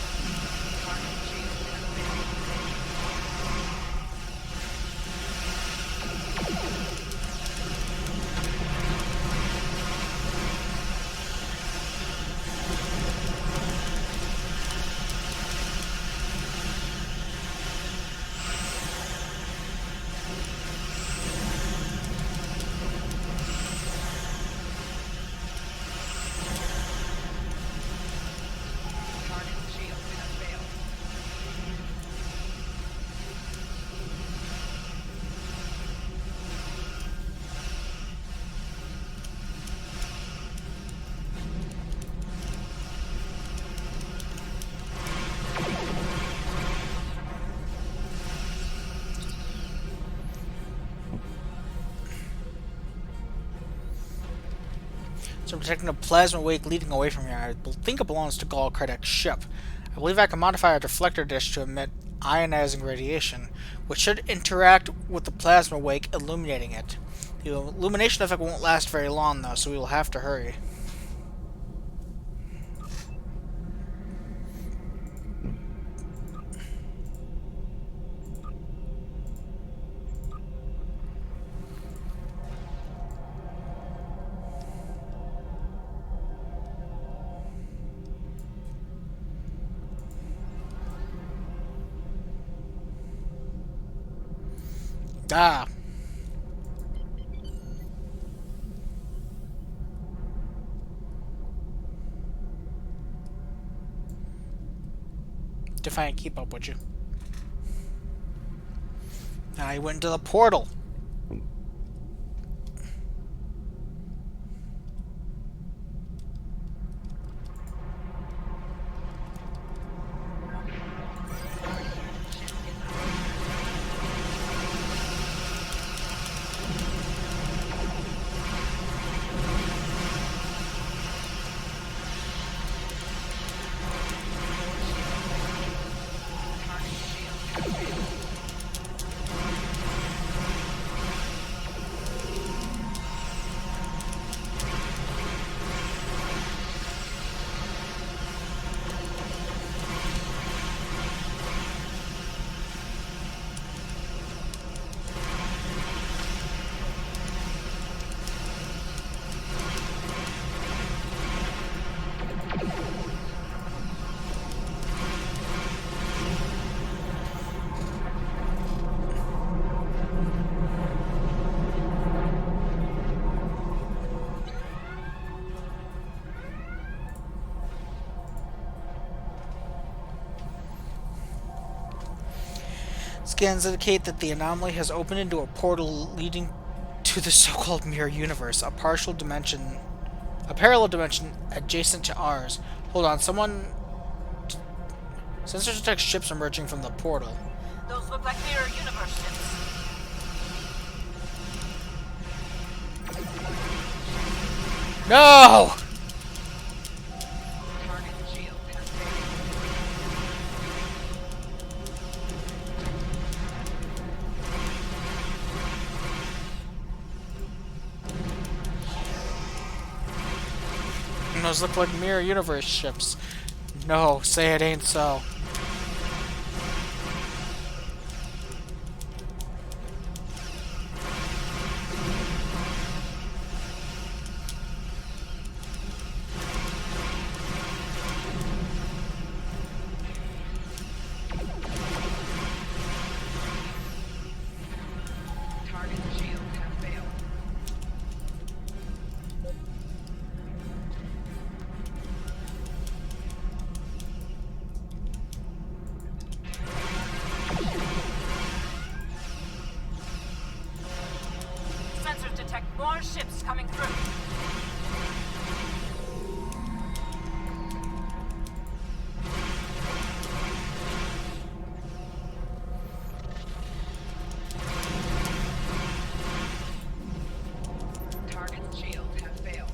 So I'm detecting a plasma wake leading away from here. I think it belongs to Gul Kardek's ship. I believe I can modify a deflector dish to emit ionizing radiation, which should interact with the plasma wake, illuminating it. The illumination effect won't last very long, though, so we will have to hurry. Ah. Defiant, keep up, would you? Now he went into the portal. Scans indicate that the anomaly has opened into a portal leading to the so-called mirror universe, a parallel dimension adjacent to ours. Hold on, someone... Sensors detect ships emerging from the portal. Those look like mirror universe ships. No! Those look like mirror universe ships. No, say it ain't so. More ships coming through. Target's shields have failed.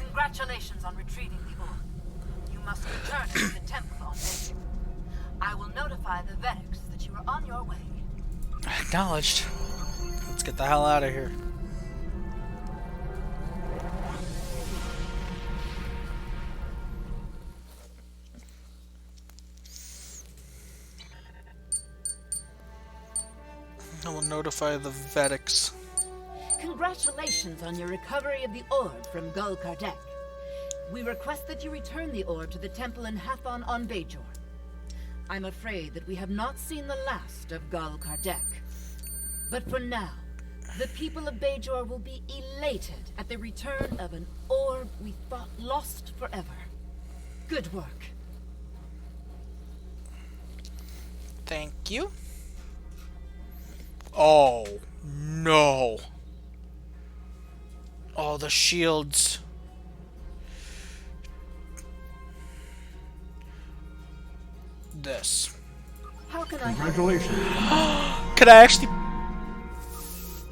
Congratulations on retrieving the orb. You must return to the temple on Bejor. I will notify the Vedics that you are on your way. Acknowledged. Let's get the hell out of here. I will notify the Vedics. Congratulations on your recovery of the orb from Gul Kardek. We request that you return the orb to the temple in Hathon on Bajor. I'm afraid that we have not seen the last of Gal Kardec. But for now, the people of Bajor will be elated at the return of an orb we thought lost forever. Good work. Thank you. Oh, no. Oh, the shields. This. How can I... Congratulations. Can I actually...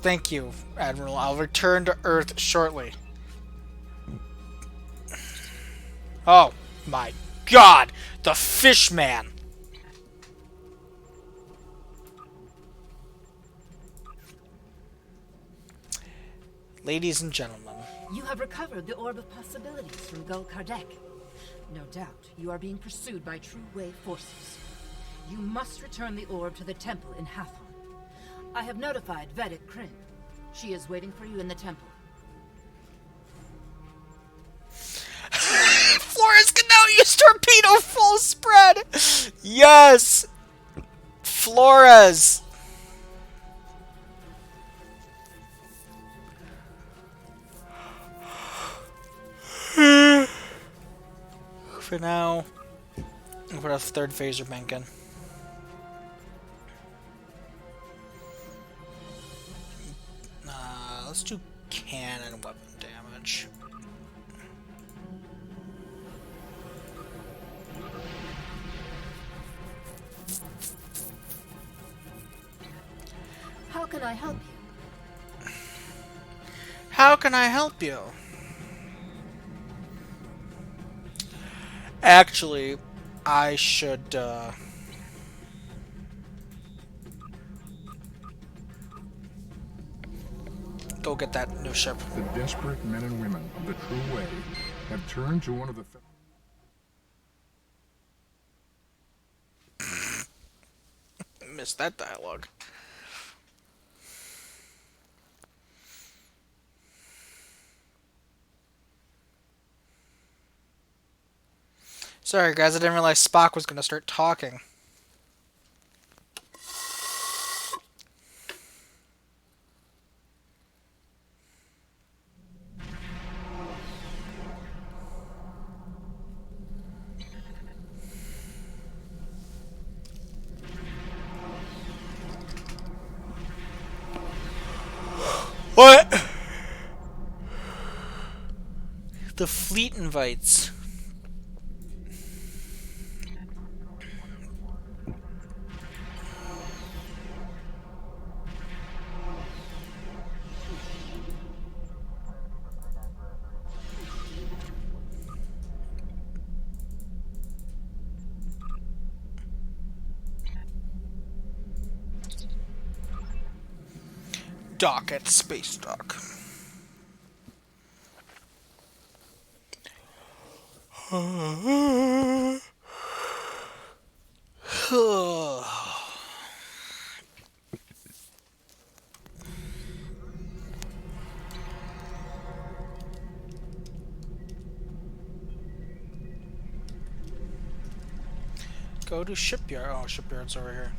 Thank you, Admiral. I'll return to Earth shortly. Oh, my God! The Fishman! Ladies and gentlemen. You have recovered the Orb of Possibilities from Gul Kardec. No doubt, you are being pursued by True Way forces. You must return the orb to the temple in Hathon. I have notified Vedic Krim. She is waiting for you in the temple. Flores can now use Torpedo full spread! Yes! Flores! For now, I'll put a third phaser bank in. Let's do cannon weapon damage. How can I help you? How can I help you? Actually, I should, go get that new ship. The desperate men and women of the True Way have turned to one of the... Missed that dialogue. Sorry guys, I didn't realize Spock was going to start talking. What? The fleet invites. Dock at Space Dock. Go to shipyard. Oh, shipyard's over here.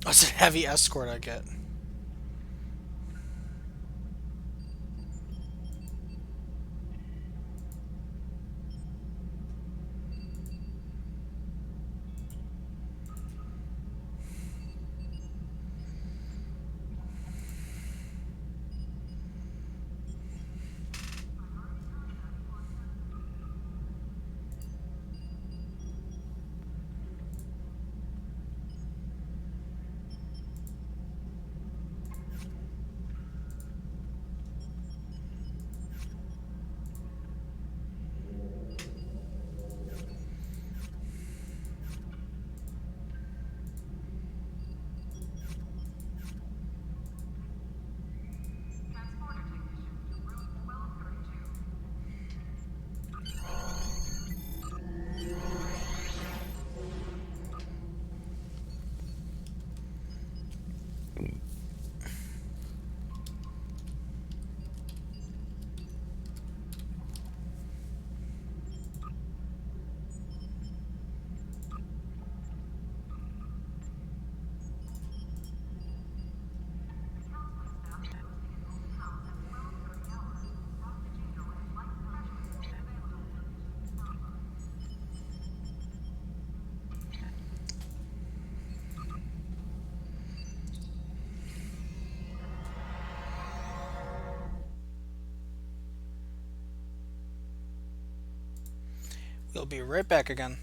What's a heavy escort I get? We'll be right back again.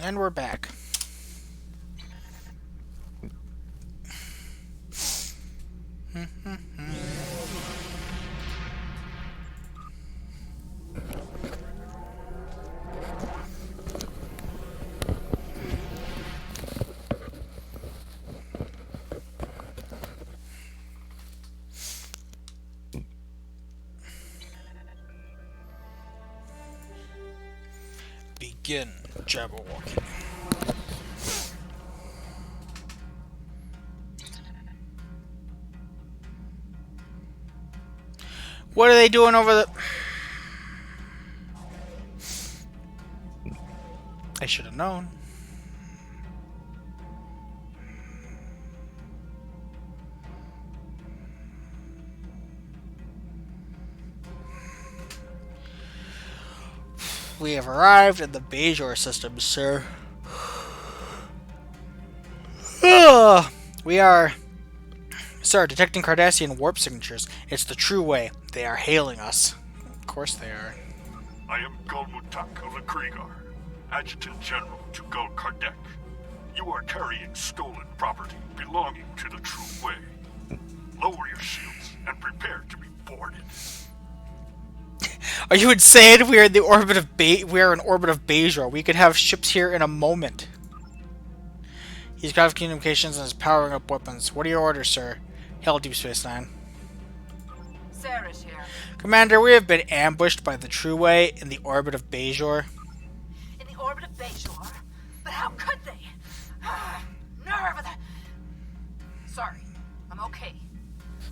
And we're back. Begin Jabberwocky. What are they doing over the... I should have known. We have arrived at the Bajor system, sir. We are... Sir, detecting Cardassian warp signatures. It's the true way. They are hailing us. Of course they are. I am Gul Mutak of the Kriegar, Adjutant General to Gul Kardec. You are carrying stolen property belonging to the true way. Lower your shields and prepare to be boarded. Are you insane? We are in the orbit of we are in orbit of Bajor. We could have ships here in a moment. He's got communications and is powering up weapons. What are your orders, sir? Hail Deep Space Nine. Sarah's here. Commander, we have been ambushed by the True Way in the orbit of Bajor. In the orbit of Bajor? But how could they? Nerve of the... Sorry, I'm okay.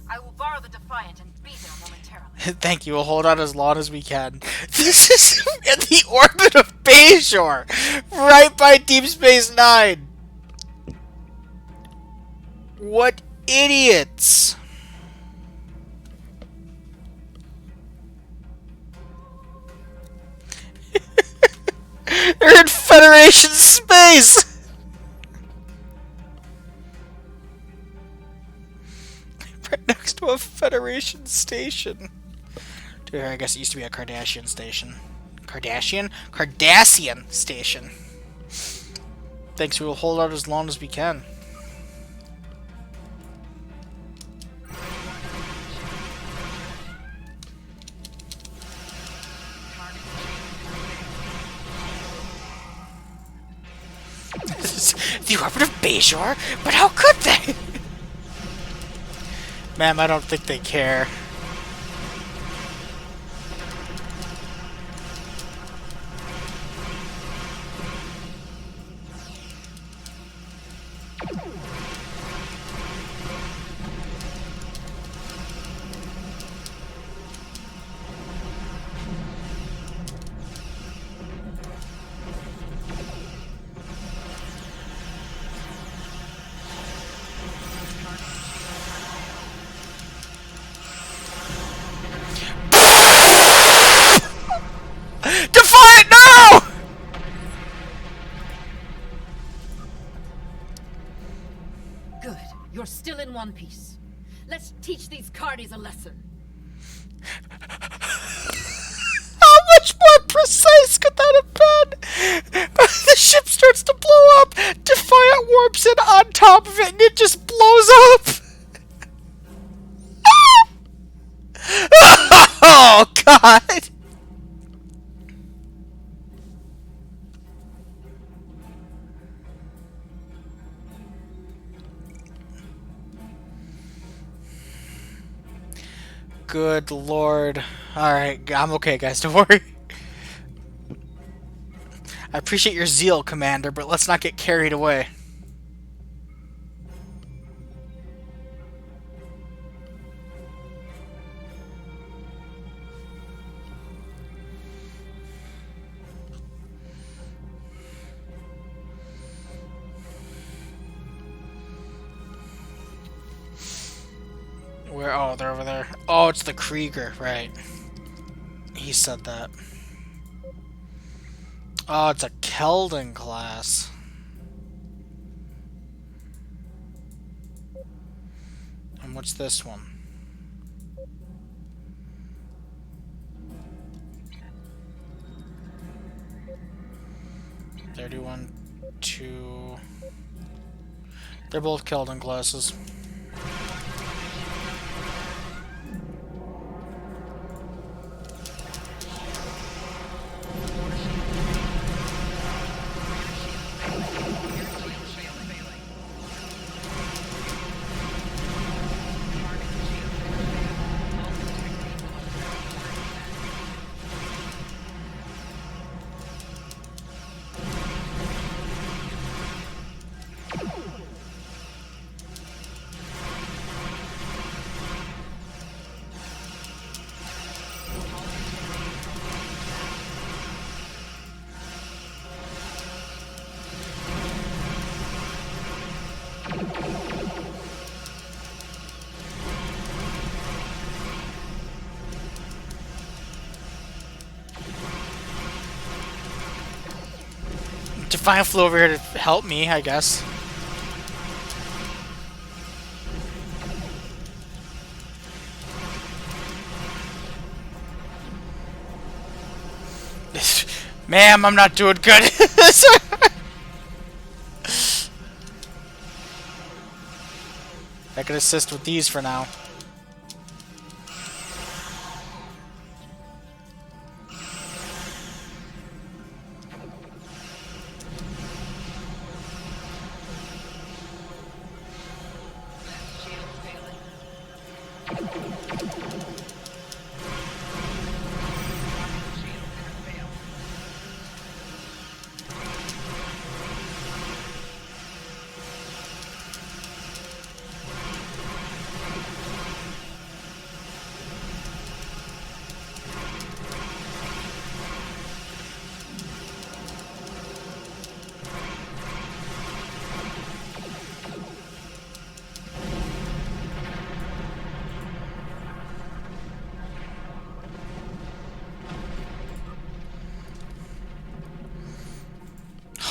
I will borrow the Defiant and be there momentarily. Thank you. We'll hold on as long as we can. This is in the orbit of Bajor, right by Deep Space Nine. What idiots! They're in Federation space! Right next to a Federation station. Dude, I guess it used to be a Cardassian station. Cardassian? Cardassian station. Thanks, we will hold out as long as we can. The orbit of Bajor? But how could they? Ma'am, I don't think they care. Defiant, no! Good. You're still in one piece. Let's teach these Cardis a lesson. How much more precise could that have been? The ship starts to blow up. Defiant warps in on top of it and it just blows up. Oh, God. Good Lord. Alright, I'm okay, guys. Don't worry. I appreciate your zeal, Commander, but let's not get carried away. Where? Oh, they're over there. Oh, it's the Krieger, right. He said that. Oh, it's a Keldon class. And what's this one? $31, 2. They're both Keldon classes. Defiant flew over here to help me, I guess. Ma'am, I'm not doing good. I can assist with these for now.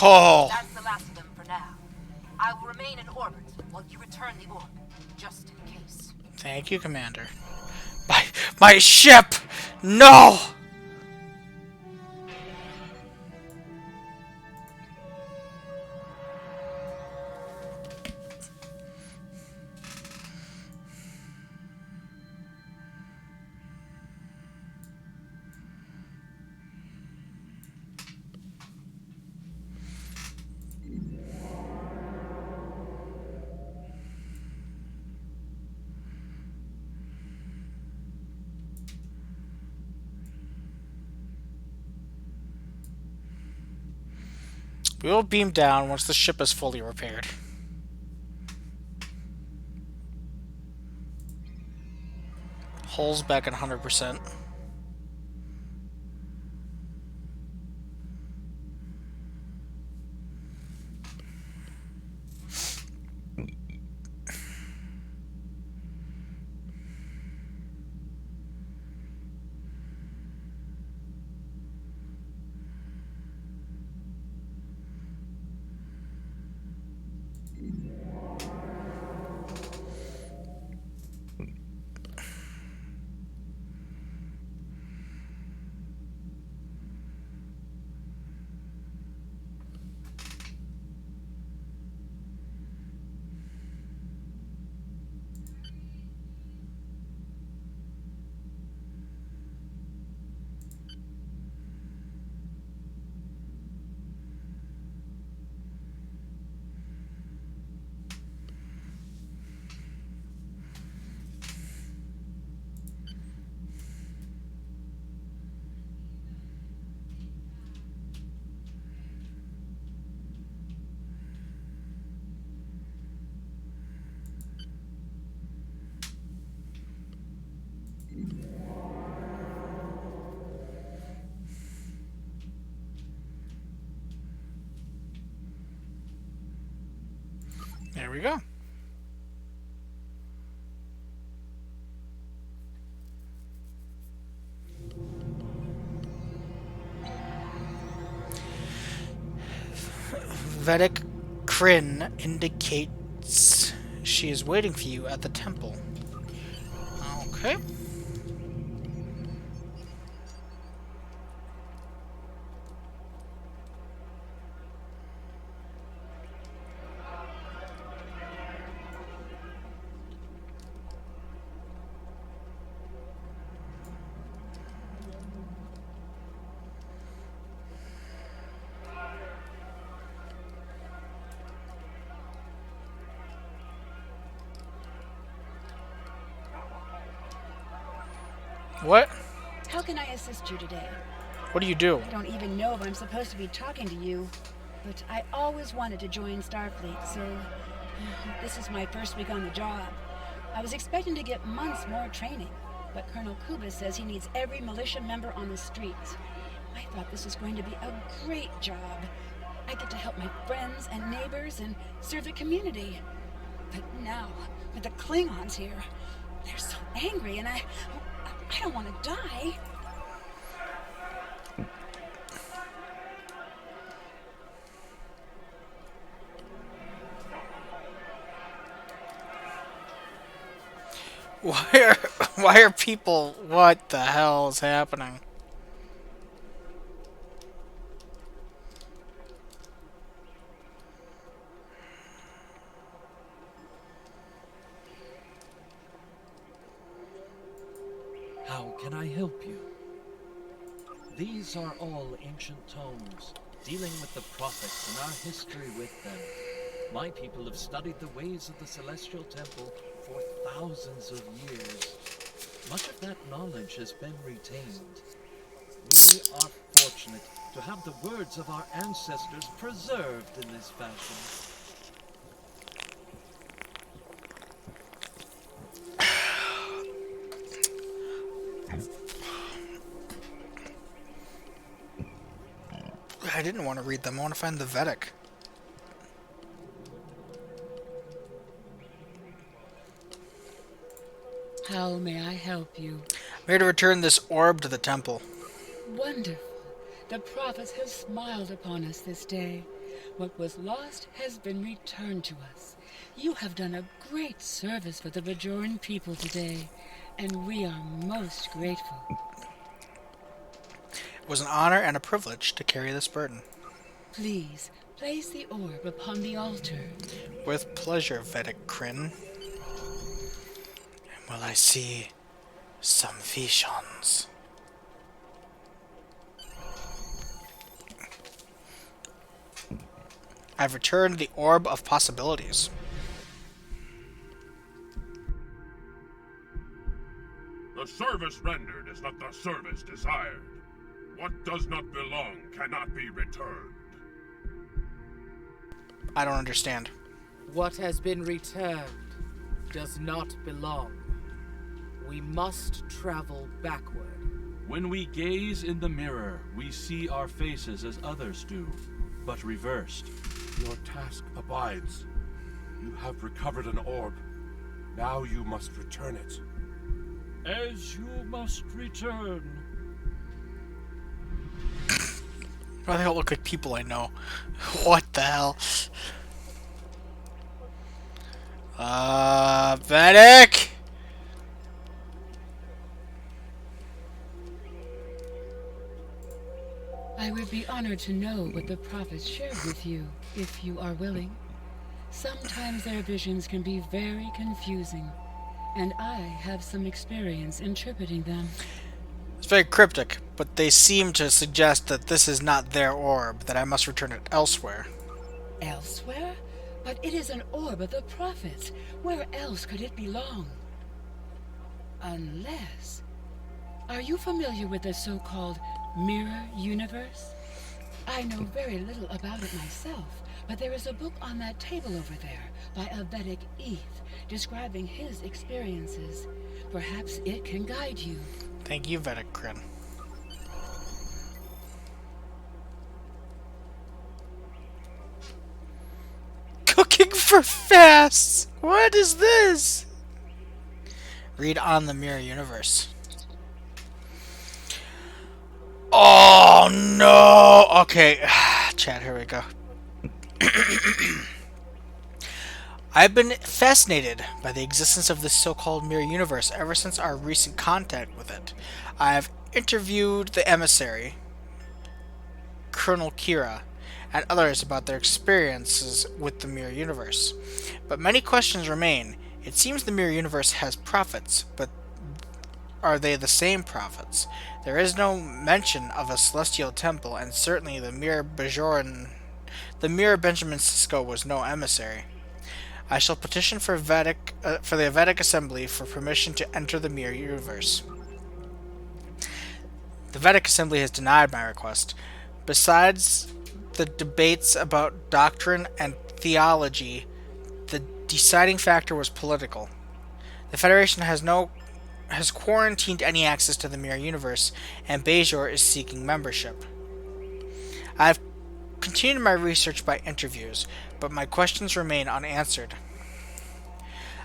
Oh. That's the last of them for now. I will remain in orbit while you return the orb, just in case. Thank you, Commander. My ship! No! We will beam down once the ship is fully repaired. Hull's back at 100%. There we go. Vedic Kryn indicates she is waiting for you at the temple. Okay. What? How can I assist you today? What do you do? I don't even know if I'm supposed to be talking to you, but I always wanted to join Starfleet, so this is my first week on the job. I was expecting to get months more training, but Colonel Kuba says he needs every militia member on the streets. I thought this was going to be a great job. I get to help my friends and neighbors and serve the community. But now, with the Klingons here, they're so angry, and I don't want to die. Why are people... What the hell is happening? How can I help you? These are all ancient tomes, dealing with the prophets and our history with them. My people have studied the ways of the Celestial Temple for thousands of years. Much of that knowledge has been retained. We are fortunate to have the words of our ancestors preserved in this fashion. I didn't want to read them. I want to find the Vedic. How may I help you? I'm here to return this orb to the temple. Wonderful. The prophets have smiled upon us this day. What was lost has been returned to us. You have done a great service for the Bajoran people today, and we are most grateful. It was an honor and a privilege to carry this burden. Please, place the orb upon the altar. With pleasure, Vedic Kryn. And will I see some visions? I've returned the Orb of Possibilities. The service rendered is not the service desired. What does not belong cannot be returned. I don't understand. What has been returned does not belong. We must travel backward. When we gaze in the mirror, we see our faces as others do, but reversed. Your task abides. You have recovered an orb. Now you must return it. As you must return. Why they all look like people I know? What the hell? Vedic! I would be honored to know what the prophets shared with you, if you are willing. Sometimes their visions can be very confusing, and I have some experience interpreting them. It's very cryptic, but they seem to suggest that this is not their orb, that I must return it elsewhere. Elsewhere? But it is an orb of the prophets. Where else could it belong? Unless... Are you familiar with the so-called Mirror Universe? I know very little about it myself, but there is a book on that table over there by a Vedic Eth describing his experiences. Perhaps it can guide you. Thank you, Vedic Kryn. Cooking for fasts! What is this? Read on the Mirror Universe. Oh no! Okay, chat, here we go. I've been fascinated by the existence of this so-called Mirror Universe ever since our recent contact with it. I've interviewed the emissary, Colonel Kira, and others about their experiences with the Mirror Universe. But many questions remain. It seems the Mirror Universe has prophets, but are they the same prophets? There is no mention of a celestial temple, and certainly the Mirror Benjamin Sisko was no emissary. I shall petition for the Vedic Assembly for permission to enter the Mirror Universe. The Vedic Assembly has denied my request. Besides the debates about doctrine and theology, the deciding factor was political. The Federation has quarantined any access to the Mirror Universe, and Bajor is seeking membership. I have continued my research by interviews, but my questions remain unanswered.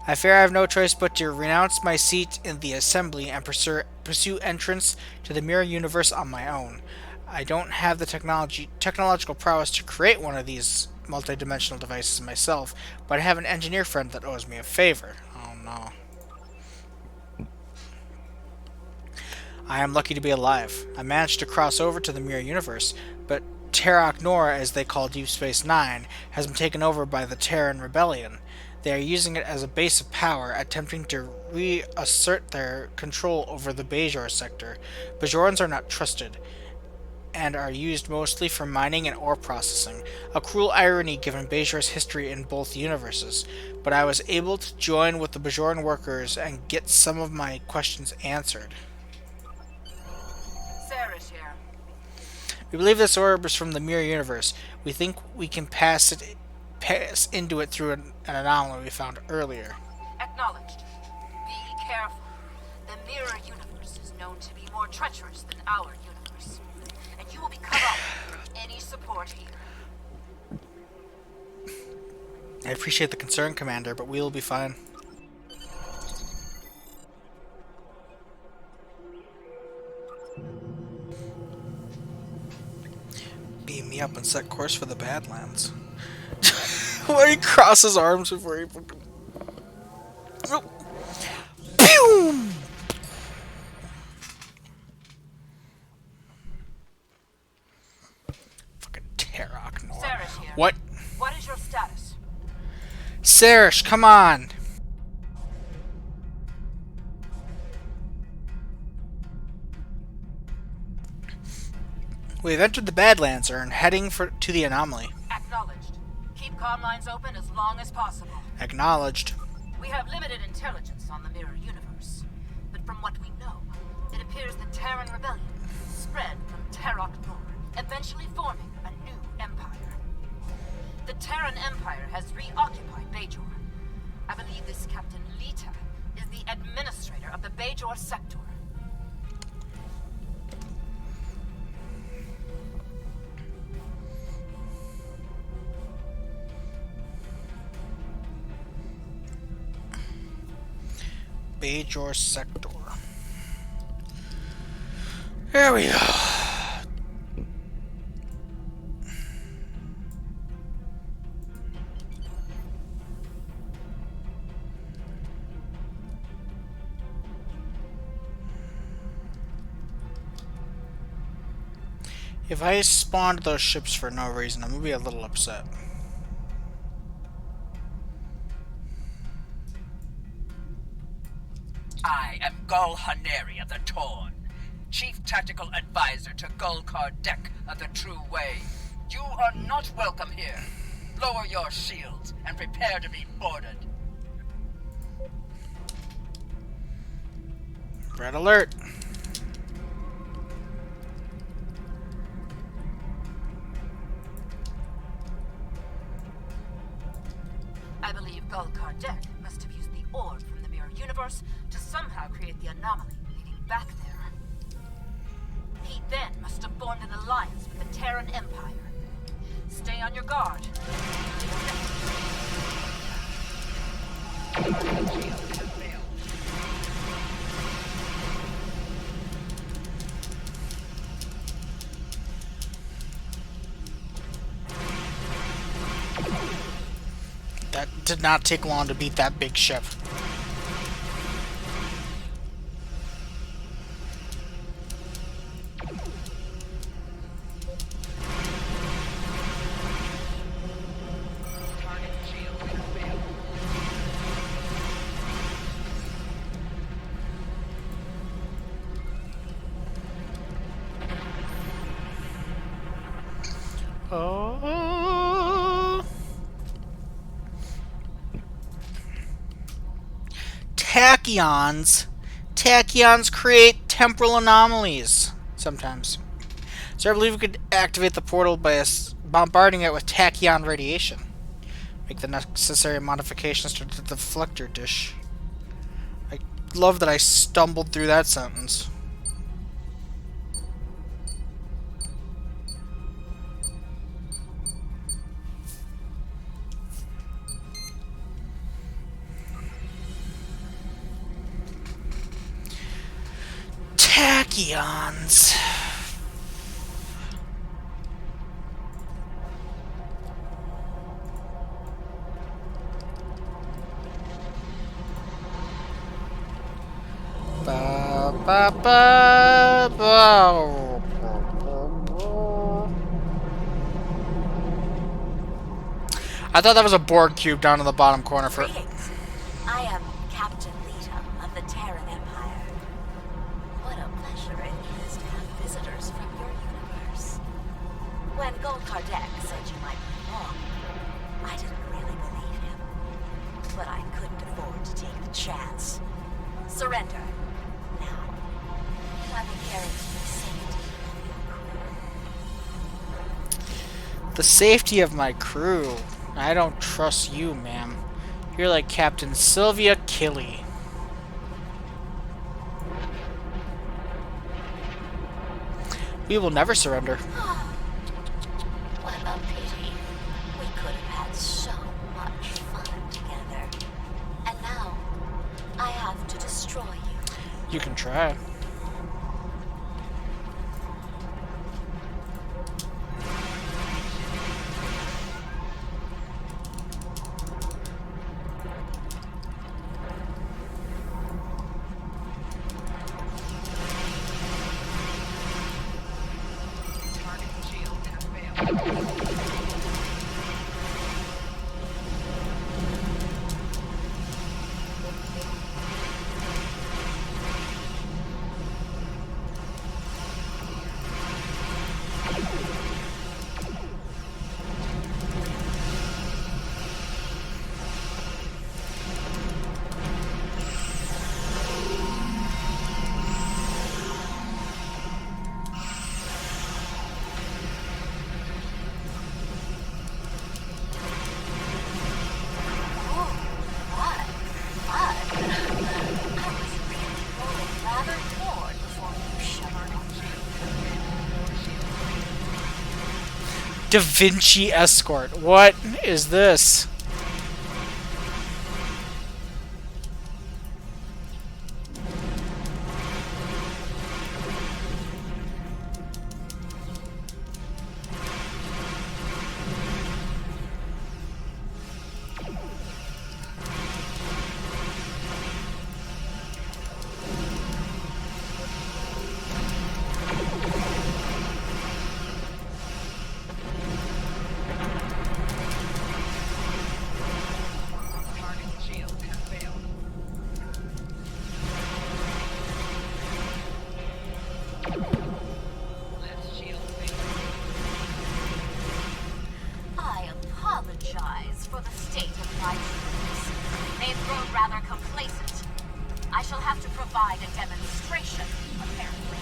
I fear I have no choice but to renounce my seat in the Assembly and pursue entrance to the Mirror Universe on my own. I don't have the technological prowess to create one of these multidimensional devices myself, but I have an engineer friend that owes me a favor. Oh no. I am lucky to be alive. I managed to cross over to the Mirror Universe, but Terok Nor, as they call Deep Space Nine, has been taken over by the Terran Rebellion. They are using it as a base of power, attempting to reassert their control over the Bajor sector. Bajorans are not trusted, and are used mostly for mining and ore processing. A cruel irony given Bajor's history in both universes, but I was able to join with the Bajoran workers and get some of my questions answered. Sarah's here. We believe this orb is from the Mirror Universe. We think we can pass into it through an anomaly we found earlier. Acknowledged. Be careful. The Mirror Universe is known to be more treacherous than our universe, and you will be cut off from any support here. I appreciate the concern, Commander, but we will be fine. Beam me up and set course for the Badlands. Why he cross his arms before he fucking... Nope. Pew! Fucking Terok Nor. Sarah's here. What? What is your status? Sarish, come on! We've entered the Badlands and are heading to the anomaly. Acknowledged. Keep comm lines open as long as possible. Acknowledged. We have limited intelligence on the Mirror Universe, but from what we know, it appears the Terran Rebellion spread from Terok Nor, eventually forming a new empire. The Terran Empire Bajor sector. Bajor sector. There we go. If I spawned those ships for no reason, I'm gonna be a little upset. I am Gul Haneri of the Torn, Chief Tactical Advisor to Gul Kardec of the True Way. You are not welcome here. Lower your shields and prepare to be boarded. Red alert. I believe Gul Kardec must have used the orb from the Mirror Universe to somehow create the anomaly leading back there. He then must have formed an alliance with the Terran Empire. Stay on your guard. That did not take long to beat that big ship. Oh. Tachyons. Tachyons create temporal anomalies sometimes. So I believe we could activate the portal by bombarding it with tachyon radiation. Make the necessary modifications to the deflector dish. I love that I stumbled through that sentence. Tachyons. Ba, ba, ba, ba. I thought that was a Borg cube down in the bottom corner for. Greetings. I am Captain Lita of the Terran Empire. What a pleasure it is to have visitors from your universe. When Gul Kardec said you might be wrong, I didn't really believe him. But I couldn't afford to take the chance. Surrender. Now. And I will guarantee the safety of your crew. The safety of my crew. I don't trust you, ma'am. You're like Captain Sylvia Killy. We will never surrender. What a pity. We could have had so much fun together. And now, I have to destroy you. You can try. Da Vinci escort. What is this? I apologize for the state of my troops. They've grown rather complacent. I shall have to provide a demonstration, apparently.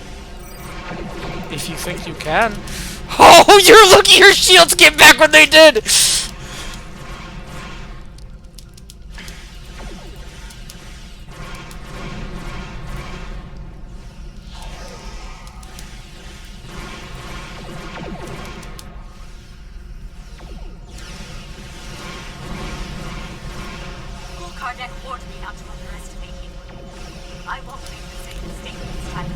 If you think you can. Oh, you're lucky your shields came back when they did! Gul Kardec warned me not to underestimate you. I won't make the same mistake this time.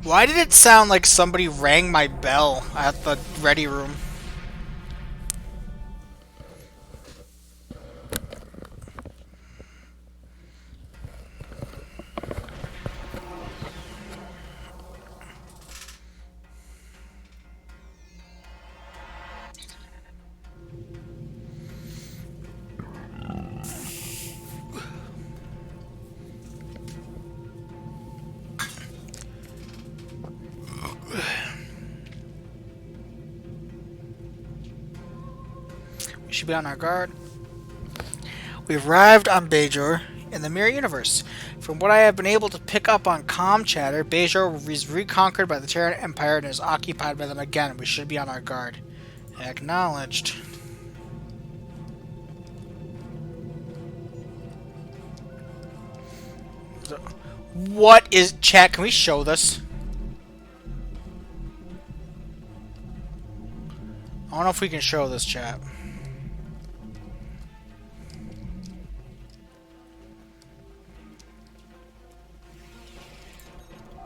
Why did it sound like somebody rang my bell at the ready room? We should be on our guard. We arrived on Bajor in the Mirror Universe. From what I have been able to pick up on comm chatter, Bajor was reconquered by the Terran Empire and is occupied by them again. We should be on our guard. Acknowledged. What is... Chat, can we show this? I don't know if we can show this, chat.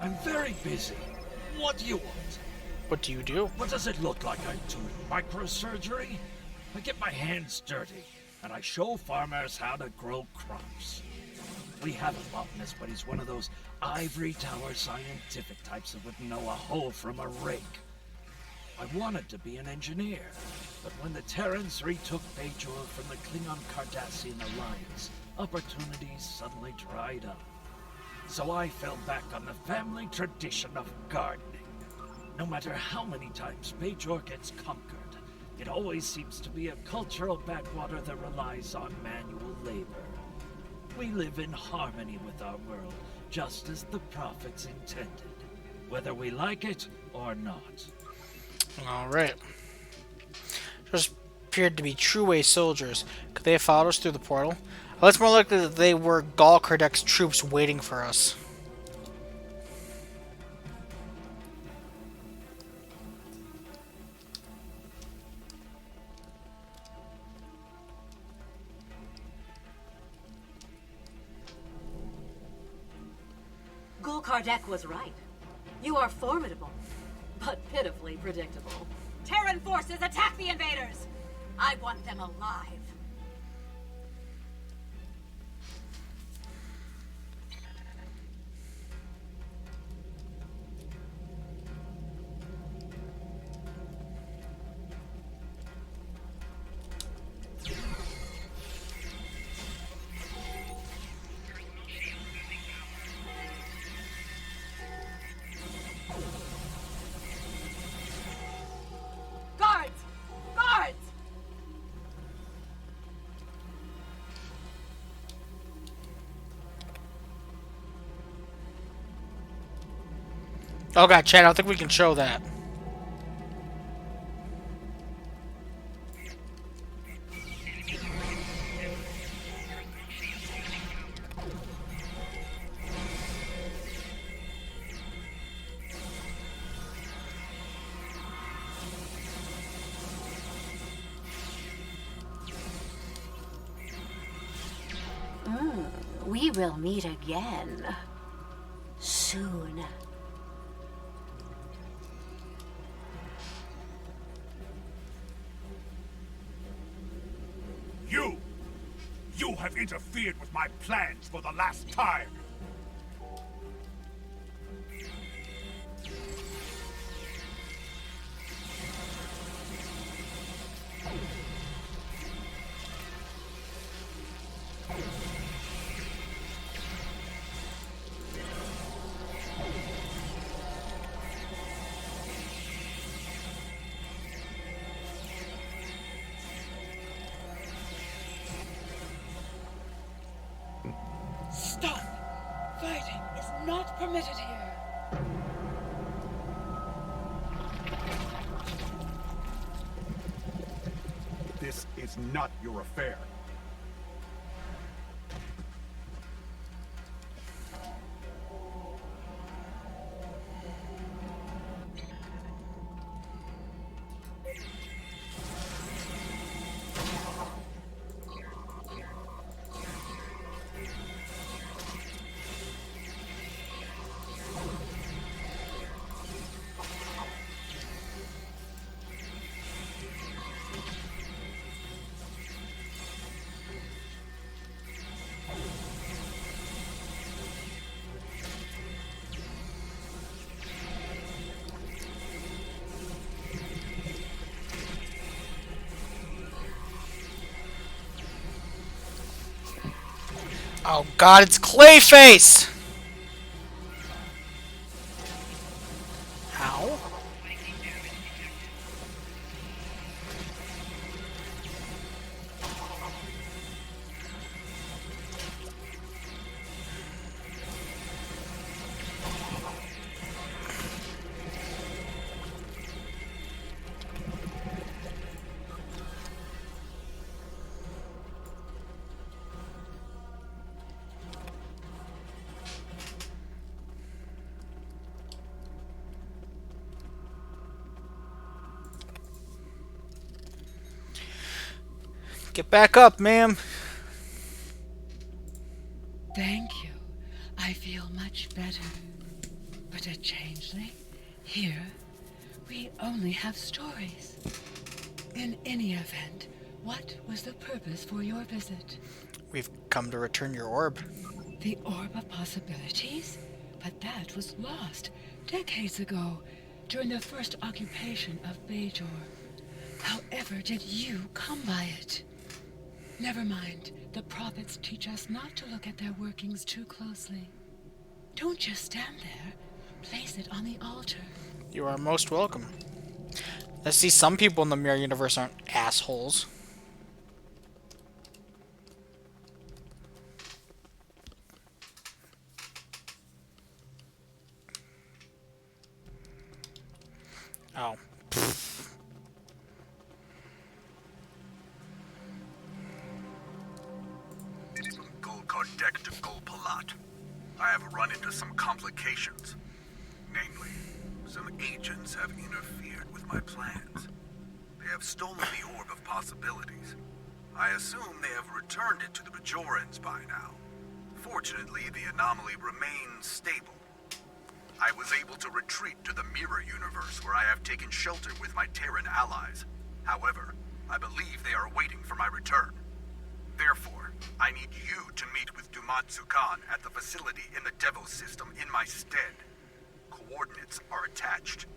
I'm very busy. What do you want? What do you do? What does it look like I do? Microsurgery? I get my hands dirty, and I show farmers how to grow crops. We have a botanist, but he's one of those ivory tower scientific types that wouldn't know a hole from a rake. I wanted to be an engineer, but when the Terrans retook Bajor from the Klingon-Cardassian alliance, opportunities suddenly dried up. So I fell back on the family tradition of gardening. No matter how many times Bajor gets conquered, it always seems to be a cultural backwater that relies on manual labor. We live in harmony with our world, just as the prophets intended, whether we like it or not. Alright. Just appeared to be true-way soldiers. Could they have followed us through the portal? Well, it's more likely that they were Gul Kardec's troops waiting for us. Gul Kardec was right. You are formidable, but pitifully predictable. Terran forces attack the invaders! I want them alive. Oh god, Chad, I don't think we can show that. We will meet again. Soon. You have interfered with my plans for the last time. Stop! Fighting is not permitted here. This is not your affair. Oh god, it's Clayface! Ow. Get back up, ma'am. Thank you. I feel much better. But a changeling? Here, we only have stories. In any event, what was the purpose for your visit? We've come to return your orb. The Orb of Possibilities? But that was lost decades ago, during the first occupation of Bajor. However did you come by it? Never mind. The prophets teach us not to look at their workings too closely. Don't just stand there. Place it on the altar. You are most welcome. Let's see, some people in the Mirror Universe aren't assholes. Oh. Kardec to Gul Palat. I have run into some complications. Namely, some agents have interfered with my plans. They have stolen the Orb of Possibilities. I assume they have returned it to the Bajorans by now. Fortunately, the anomaly remains stable. I was able to retreat to the Mirror Universe, where I have taken shelter with my Terran allies. However, I believe they are waiting for my return. Therefore, I need you to meet with Dumatsu Khan at the facility in the Devos system in my stead. Coordinates are attached.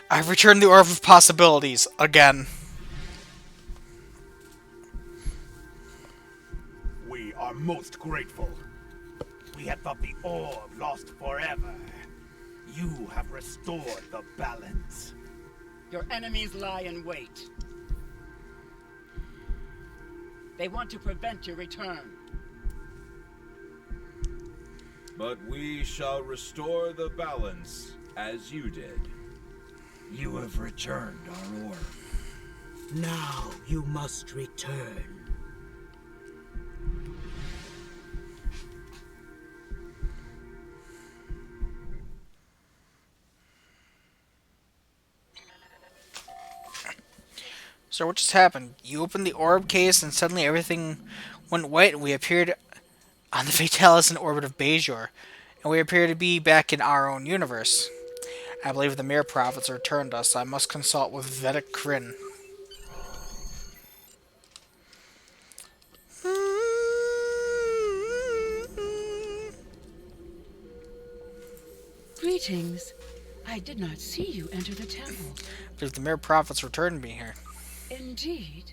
I've returned the Orb of Possibilities again. We are most grateful. We had thought the orb lost forever. You have restored the balance. Your enemies lie in wait. They want to prevent your return. But we shall restore the balance, as you did. You have returned our orb. Now you must return. So what just happened? You opened the orb case and suddenly everything went white and we appeared on the Fatalis in orbit of Bajor. And we appear to be back in our own universe. I believe the Mirror Prophets returned us, so I must consult with Vedic Kryn. Greetings. I did not see you enter the temple. I believe the Mirror Prophets returned me here. Indeed.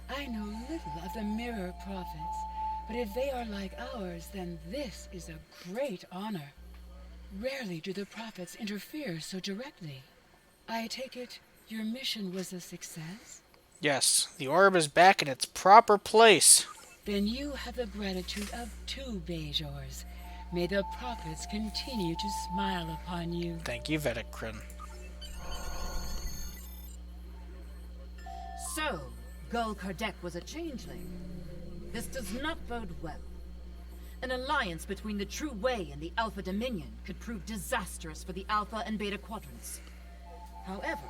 I know little of the Mirror Prophets, but if they are like ours, then this is a great honor. Rarely do the Prophets interfere so directly. I take it your mission was a success? Yes, the orb is back in its proper place. Then you have the gratitude of 2 Bajors. May the Prophets continue to smile upon you. Thank you, Vedic Kryn. So, Gul Kardec was a changeling. This does not bode well. An alliance between the True Way and the Alpha Dominion could prove disastrous for the Alpha and Beta Quadrants. However,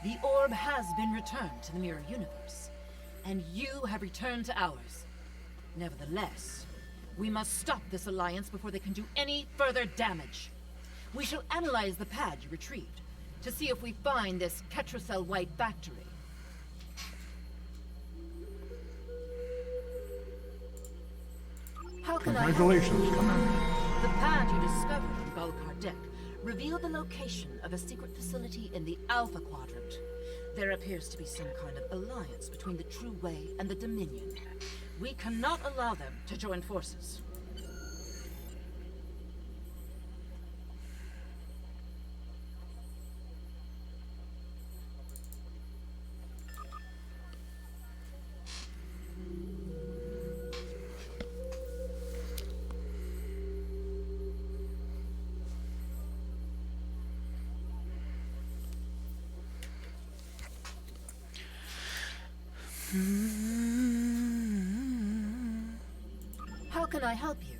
the orb has been returned to the Mirror Universe, and you have returned to ours. Nevertheless, we must stop this alliance before they can do any further damage. We shall analyze the pad you retrieved to see if we find this Ketracel White factory. How can Congratulations, Commander. The pad you discovered in Gul Kardec revealed the location of a secret facility in the Alpha Quadrant. There appears to be some kind of alliance between the True Way and the Dominion. We cannot allow them to join forces. How can I help you?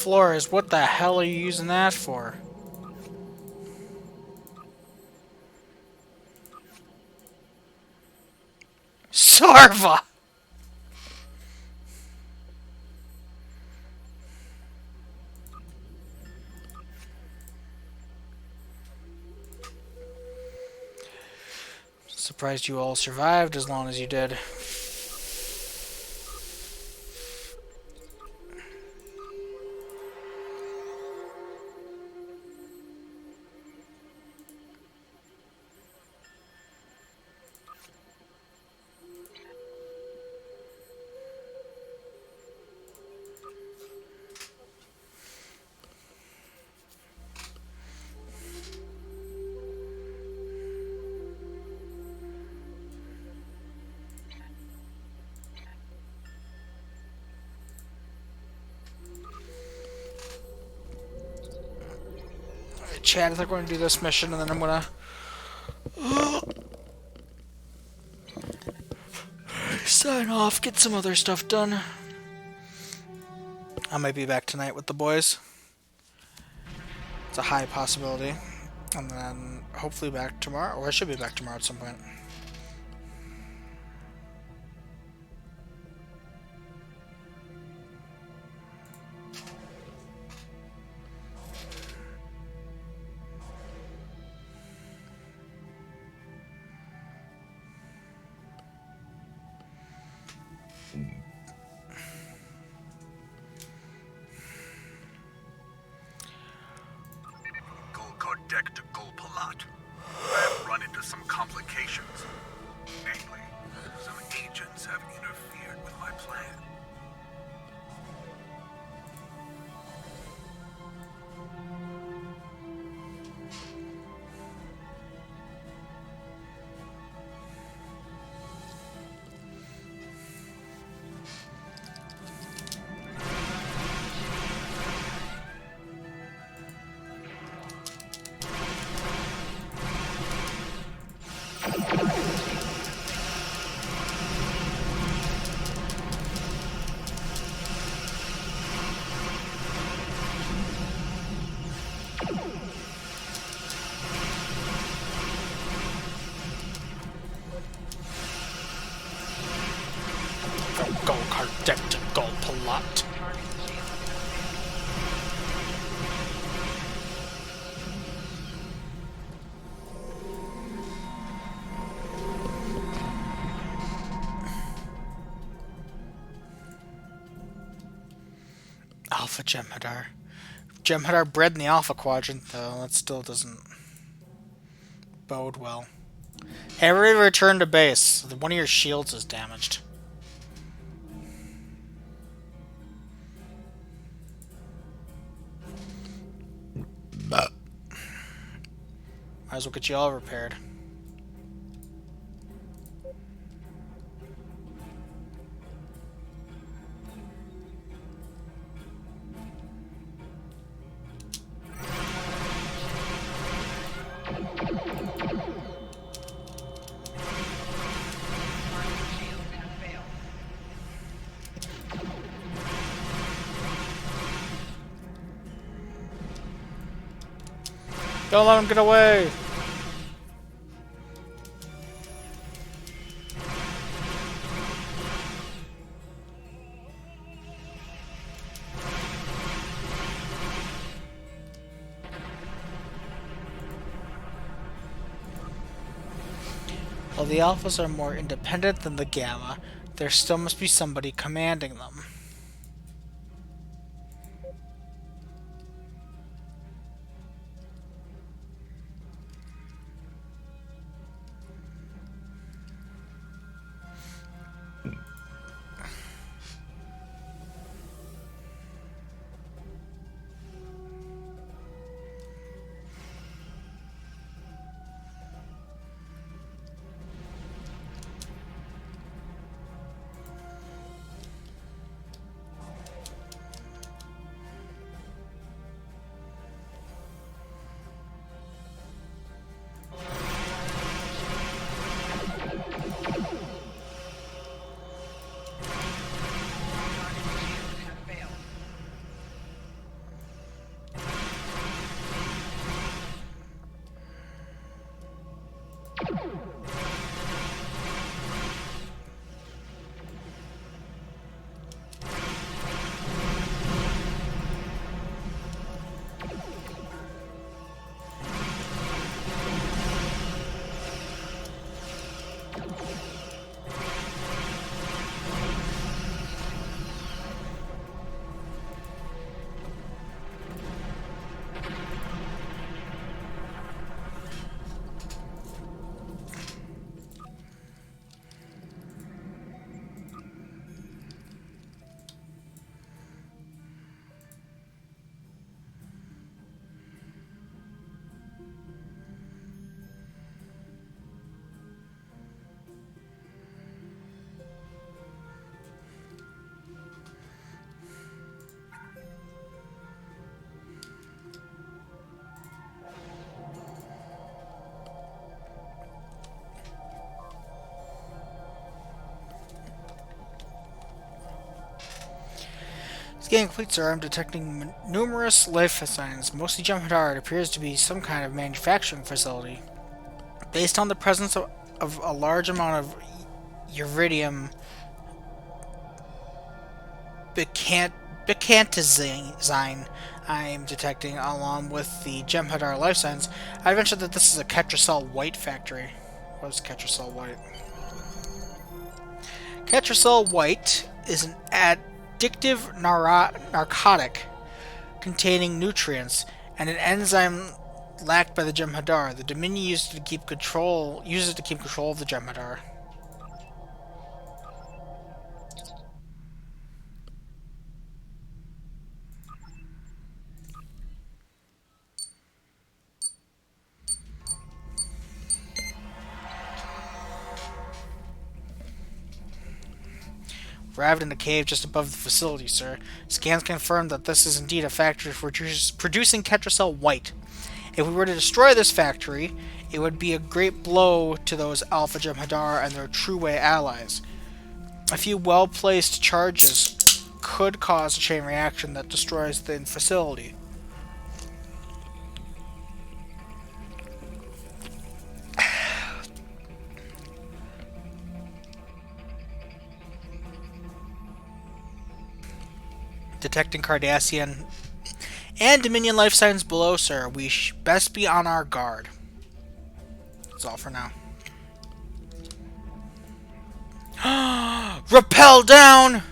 Flores, what the hell are you using that for? Sarva! Surprised you all survived as long as you did. Chad, I think we're gonna do this mission and then I'm gonna sign off, get some other stuff done. I might be back tonight with the boys. It's a high possibility. And then hopefully back tomorrow, or I should be back tomorrow at some point. Kardec to Gul Palat. I have run into some complications. Namely, some agents have interfered with my plan. Gul Kardec to Gul Palat. Alpha Jem'Hadar. Jem'Hadar bred in the Alpha Quadrant, though. That still doesn't bode well. Hey, everybody return to base. One of your shields is damaged. Might as well get you all repaired. Don't let him get away! While the Alphas are more independent than the Gamma, there still must be somebody commanding them. Scanning complete, sir. I'm detecting numerous life signs, mostly Jem'Hadar. It appears to be some kind of manufacturing facility. Based on the presence of a large amount of uridium bicantazine I'm detecting, along with the Jem'Hadar life signs, I venture that this is a Ketracel White factory. What is Ketracel White? Ketracel White is an addictive narcotic containing nutrients and an enzyme lacked by the Jem'Hadar. The Dominion uses it to keep control of the Jem'Hadar. Arrived in a cave just above the facility, sir. Scans confirm that this is indeed a factory for producing Ketracel White. If we were to destroy this factory, it would be a great blow to those Alpha Jem'Hadar and their True-Way allies. A few well-placed charges could cause a chain reaction that destroys the facility. Detecting Cardassian and Dominion life signs below, sir. We best be on our guard. That's all for now. Rappel down!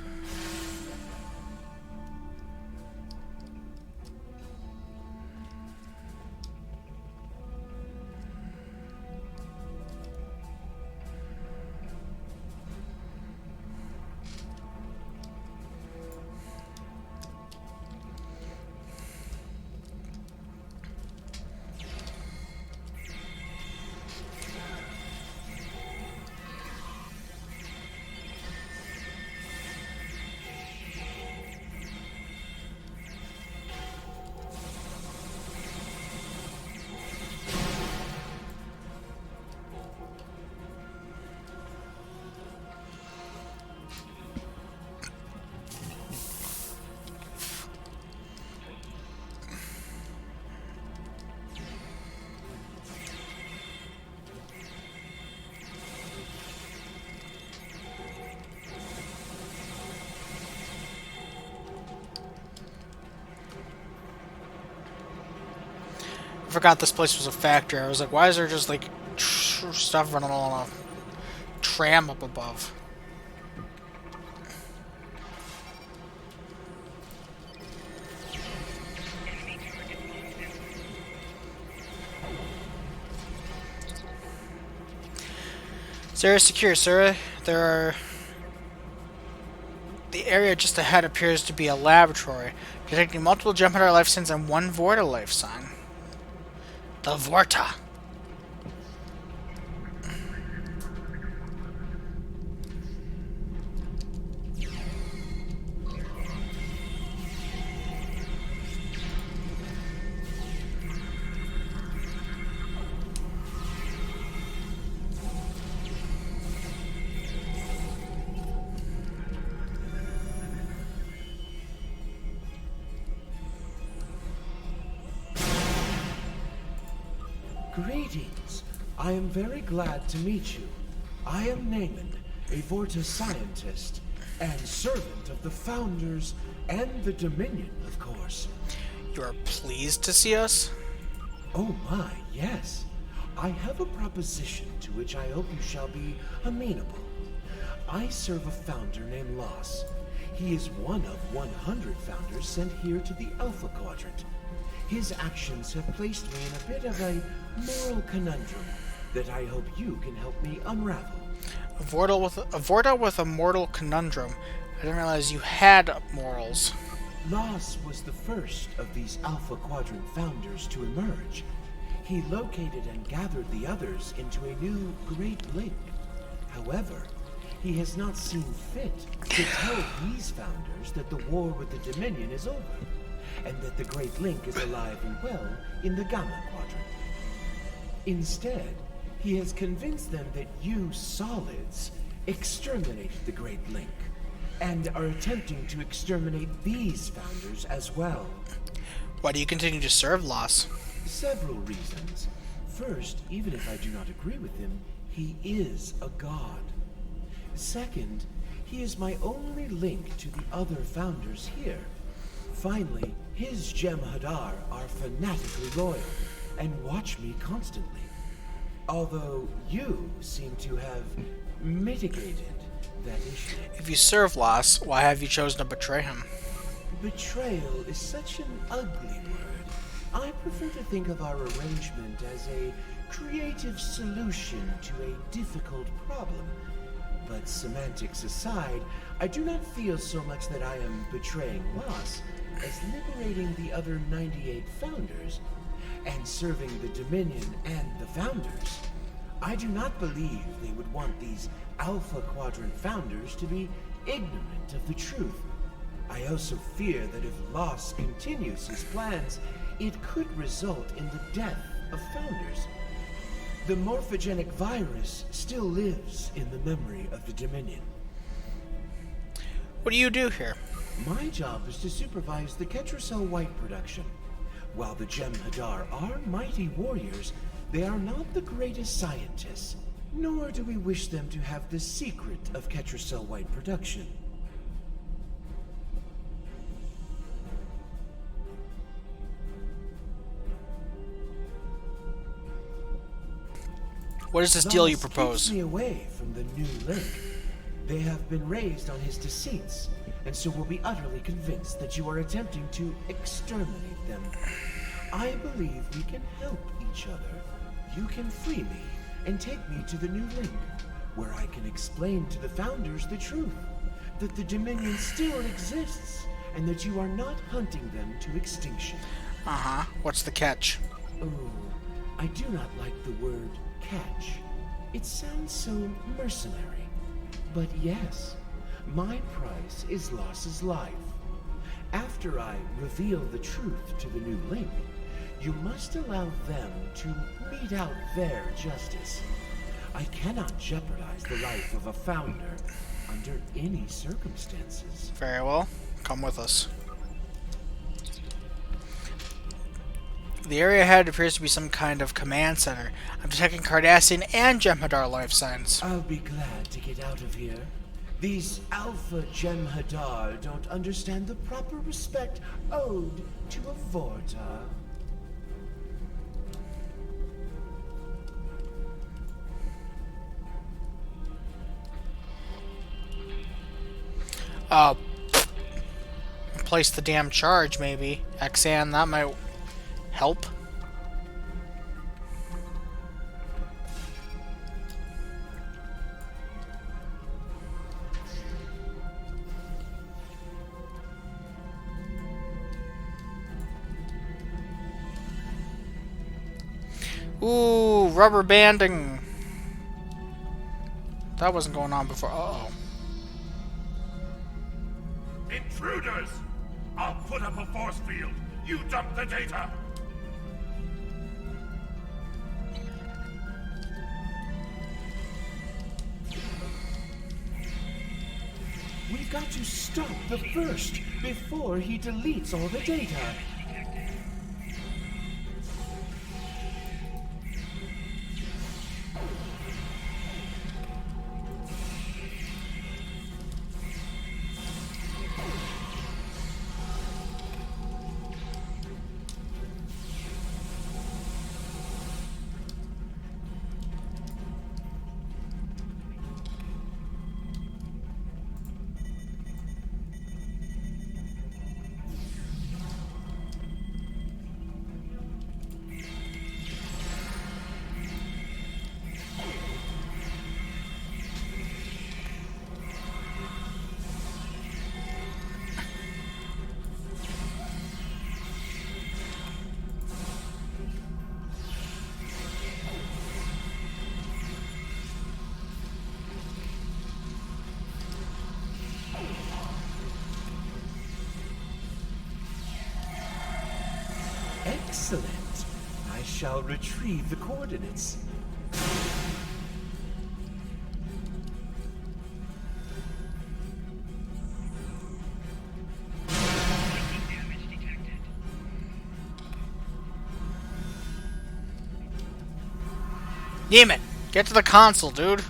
I forgot this place was a factory. I was like, why is there just like stuff running along a tram up above? Zara secure, sir. The area just ahead appears to be a laboratory, detecting multiple Jem'Hadar life signs and one Vorta life sign. The Vorta. Greetings. I am very glad to meet you. I am Naaman, a Vorta scientist, and servant of the Founders and the Dominion, of course. You are pleased to see us? Oh my, yes. I have a proposition to which I hope you shall be amenable. I serve a Founder named Loss. He is one of 100 Founders sent here to the Alpha Quadrant. His actions have placed me in a bit of a moral conundrum that I hope you can help me unravel. A Vorta with a mortal conundrum. I didn't realize you had morals. Loss was the first of these Alpha Quadrant Founders to emerge. He located and gathered the others into a new Great Link. However, he has not seen fit to tell these Founders that the war with the Dominion is over, and that the Great Link is alive and well in the Gamma Quadrant. Instead, he has convinced them that you Solids exterminated the Great Link, and are attempting to exterminate these founders as well. Why do you continue to serve Loss? Several reasons. First, even if I do not agree with him, he is a god. Second, he is my only link to the other founders here. Finally, his Jem'Hadar are fanatically loyal and watch me constantly. Although you seem to have mitigated that issue. If you serve Loss, why have you chosen to betray him? Betrayal is such an ugly word. I prefer to think of our arrangement as a creative solution to a difficult problem. But semantics aside, I do not feel so much that I am betraying Loss as liberating the other 98 founders and serving the Dominion and the founders. I do not believe they would want these Alpha Quadrant founders to be ignorant of the truth. I also fear that if Loss continues his plans, it could result in the death of founders. The morphogenic virus still lives in the memory of the Dominion. What do you do here? My job is to supervise the Ketracel White production. While the Jem'Hadar are mighty warriors, they are not the greatest scientists, nor do we wish them to have the secret of Ketracel White production. What is this deal you Loss propose? keeps me away from the new link. They have been raised on his deceits, and so will be utterly convinced that you are attempting to exterminate them. I believe we can help each other. You can free me and take me to the new link, where I can explain to the founders the truth, that the Dominion still exists, and that you are not hunting them to extinction. Uh-huh. What's the catch? Oh, I do not like the word catch. It sounds so mercenary. But yes, my price is Loss's life. After I reveal the truth to the new link, you must allow them to mete out their justice. I cannot jeopardize the life of a founder under any circumstances. Very well. Come with us. The area ahead appears to be some kind of command center. I'm detecting Cardassian and Jem'Hadar life signs. I'll be glad to get out of here. These Alpha Jem'Hadar don't understand the proper respect owed to a Vorta. Place the damn charge, maybe. Xan, that might help. Ooh, rubber banding. That wasn't going on before. Uh-oh. Intruders! I'll put up a force field. You dump the data. We've got to stop the first before he deletes all the data. Excellent. I shall retrieve the coordinates. Demon, get to the console, dude.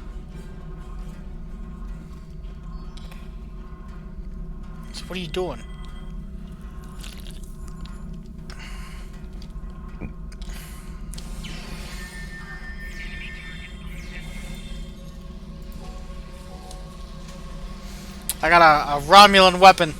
So what are you doing? I got a Romulan weapon.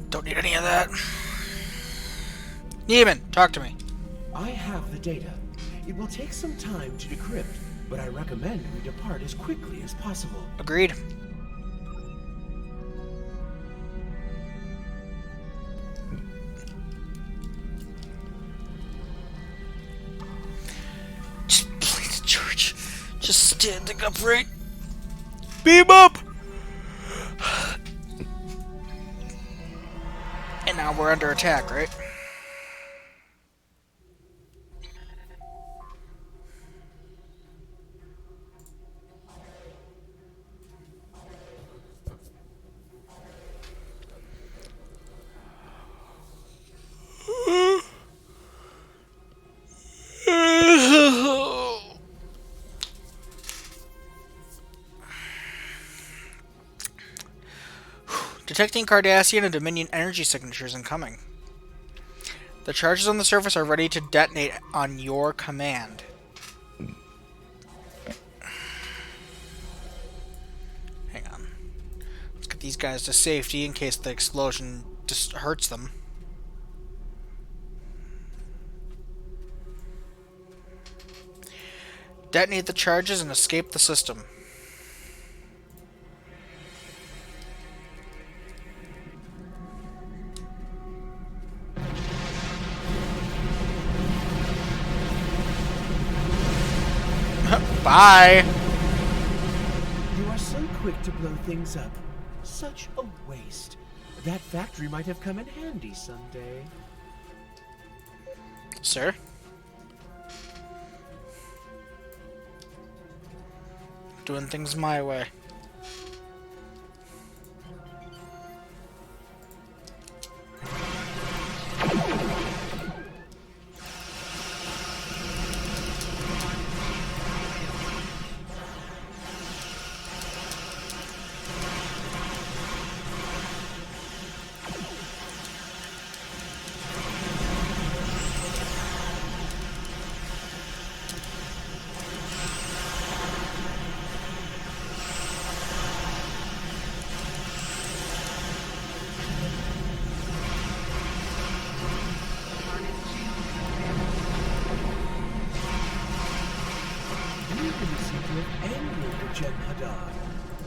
Don't need any of that. Neiman, talk to me. I have the data. It will take some time to decrypt, but I recommend we depart as quickly as possible. Agreed. Just please, George. Just standing upright. Beam up! And now we're under attack, right? Detecting Cardassian and Dominion energy signatures incoming. The charges on the surface are ready to detonate on your command. Hang on. Let's get these guys to safety in case the explosion just hurts them. Detonate the charges and escape the system. Bye! You are so quick to blow things up. Such a waste. That factory might have come in handy someday. Sir? Doing things my way.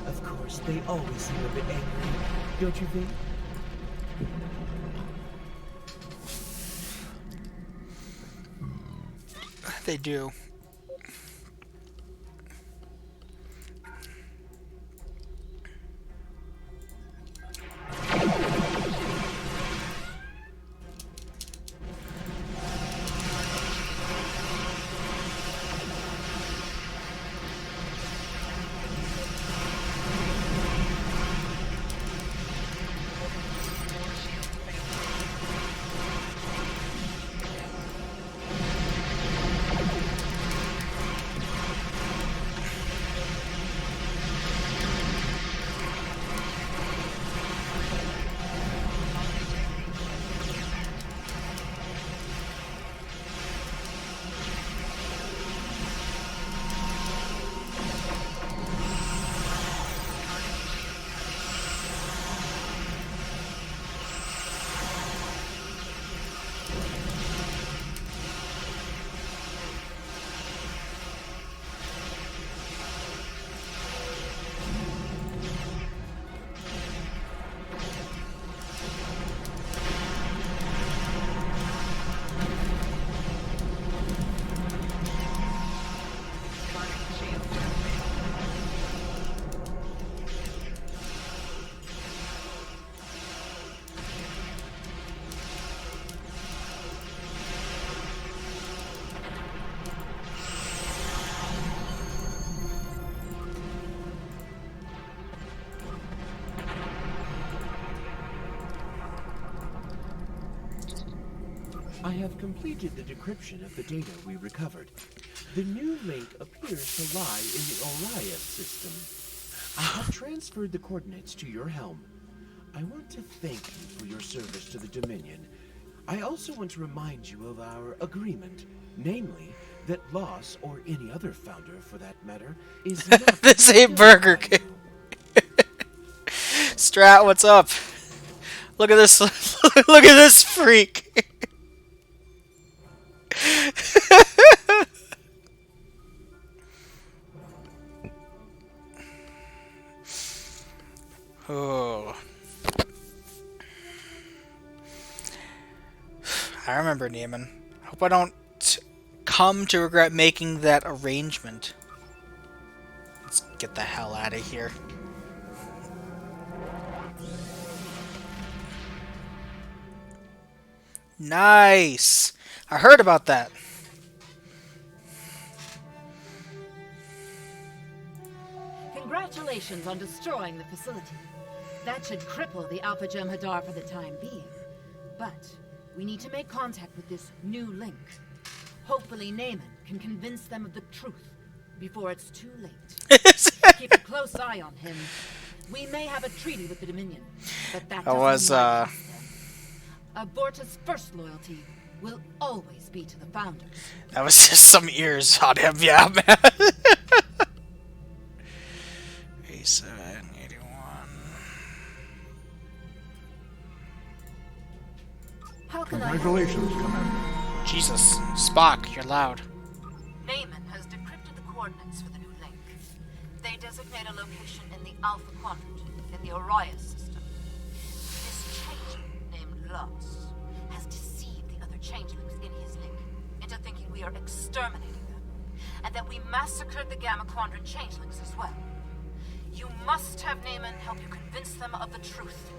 Of course, they always seem a bit angry, don't you think? they do. I have completed the decryption of the data we recovered. The new link appears to lie in the Orias system. I have transferred the coordinates to your helm. I want to thank you for your service to the Dominion. I also want to remind you of our agreement, namely, that Loss, or any other founder for that matter, is not... This ain't Burger King. Strat, what's up? Look at this. Look at this freak. Oh. I remember Neiman. Hope I don't come to regret making that arrangement. Let's get the hell out of here. Nice! I heard about that. Congratulations on destroying the facility. That should cripple the Alpha Jem'Hadar for the time being. But we need to make contact with this new link. Hopefully Naaman can convince them of the truth before it's too late. Keep a close eye on him. We may have a treaty with the Dominion, but that doesn't mean Aborta's first loyalty will always be to the Founders. That was just some ears on him, yeah, man. 87, 81. How can Congratulations, Commander. Jesus, Spock, you're loud. Naaman has decrypted the coordinates for the new link. They designate a location in the Alpha Quadrant, in the Orias system. This changeling named Loss has deceived the other changelings in his link into thinking we are exterminating them, and that we massacred the Gamma Quadrant changelings as well. You must have Naaman help you convince them of the truth.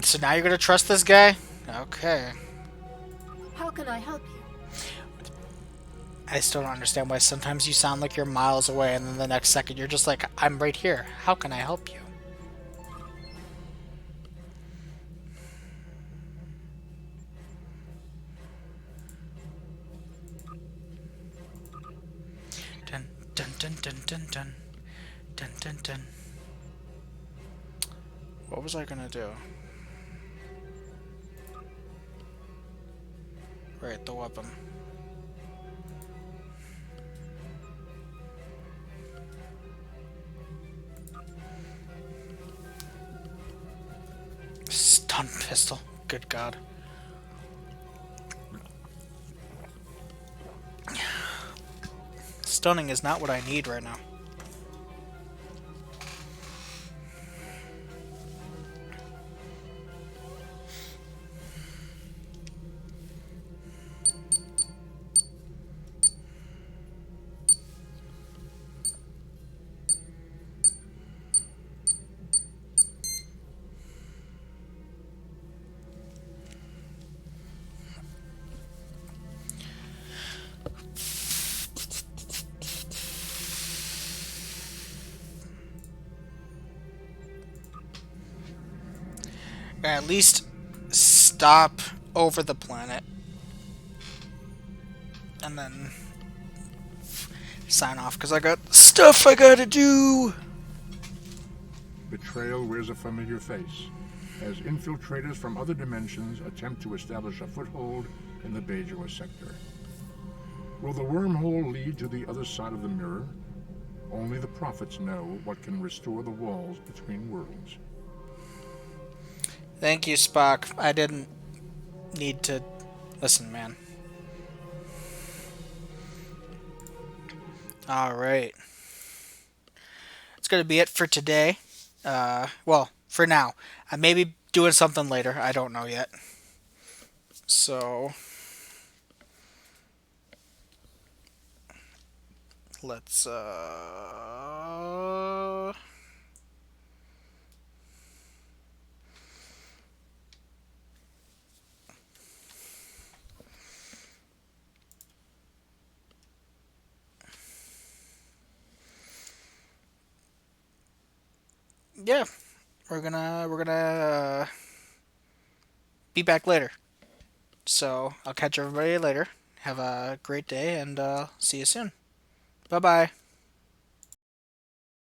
So now you're gonna trust this guy? Okay. How can I help you? I still don't understand why sometimes you sound like you're miles away and then the next second you're just like, I'm right here. How can I help you? Dun dun dun dun dun dun dun dun dun. What was I gonna do? Right, the weapon. Stun pistol. Good God. Stunning is not what I need right now. At least stop over the planet. And then sign off, because I got stuff I gotta do. Betrayal wears a familiar face, as infiltrators from other dimensions attempt to establish a foothold in the Bajor sector. Will the wormhole lead to the other side of the mirror? Only the prophets know what can restore the walls between worlds. Thank you, Spock. I didn't need to listen, man. Alright. That's going to be it for today. Well, for now. I may be doing something later. I don't know yet. So, let's, yeah, we're gonna be back later. So I'll catch everybody later. Have a great day, and see you soon. Bye bye.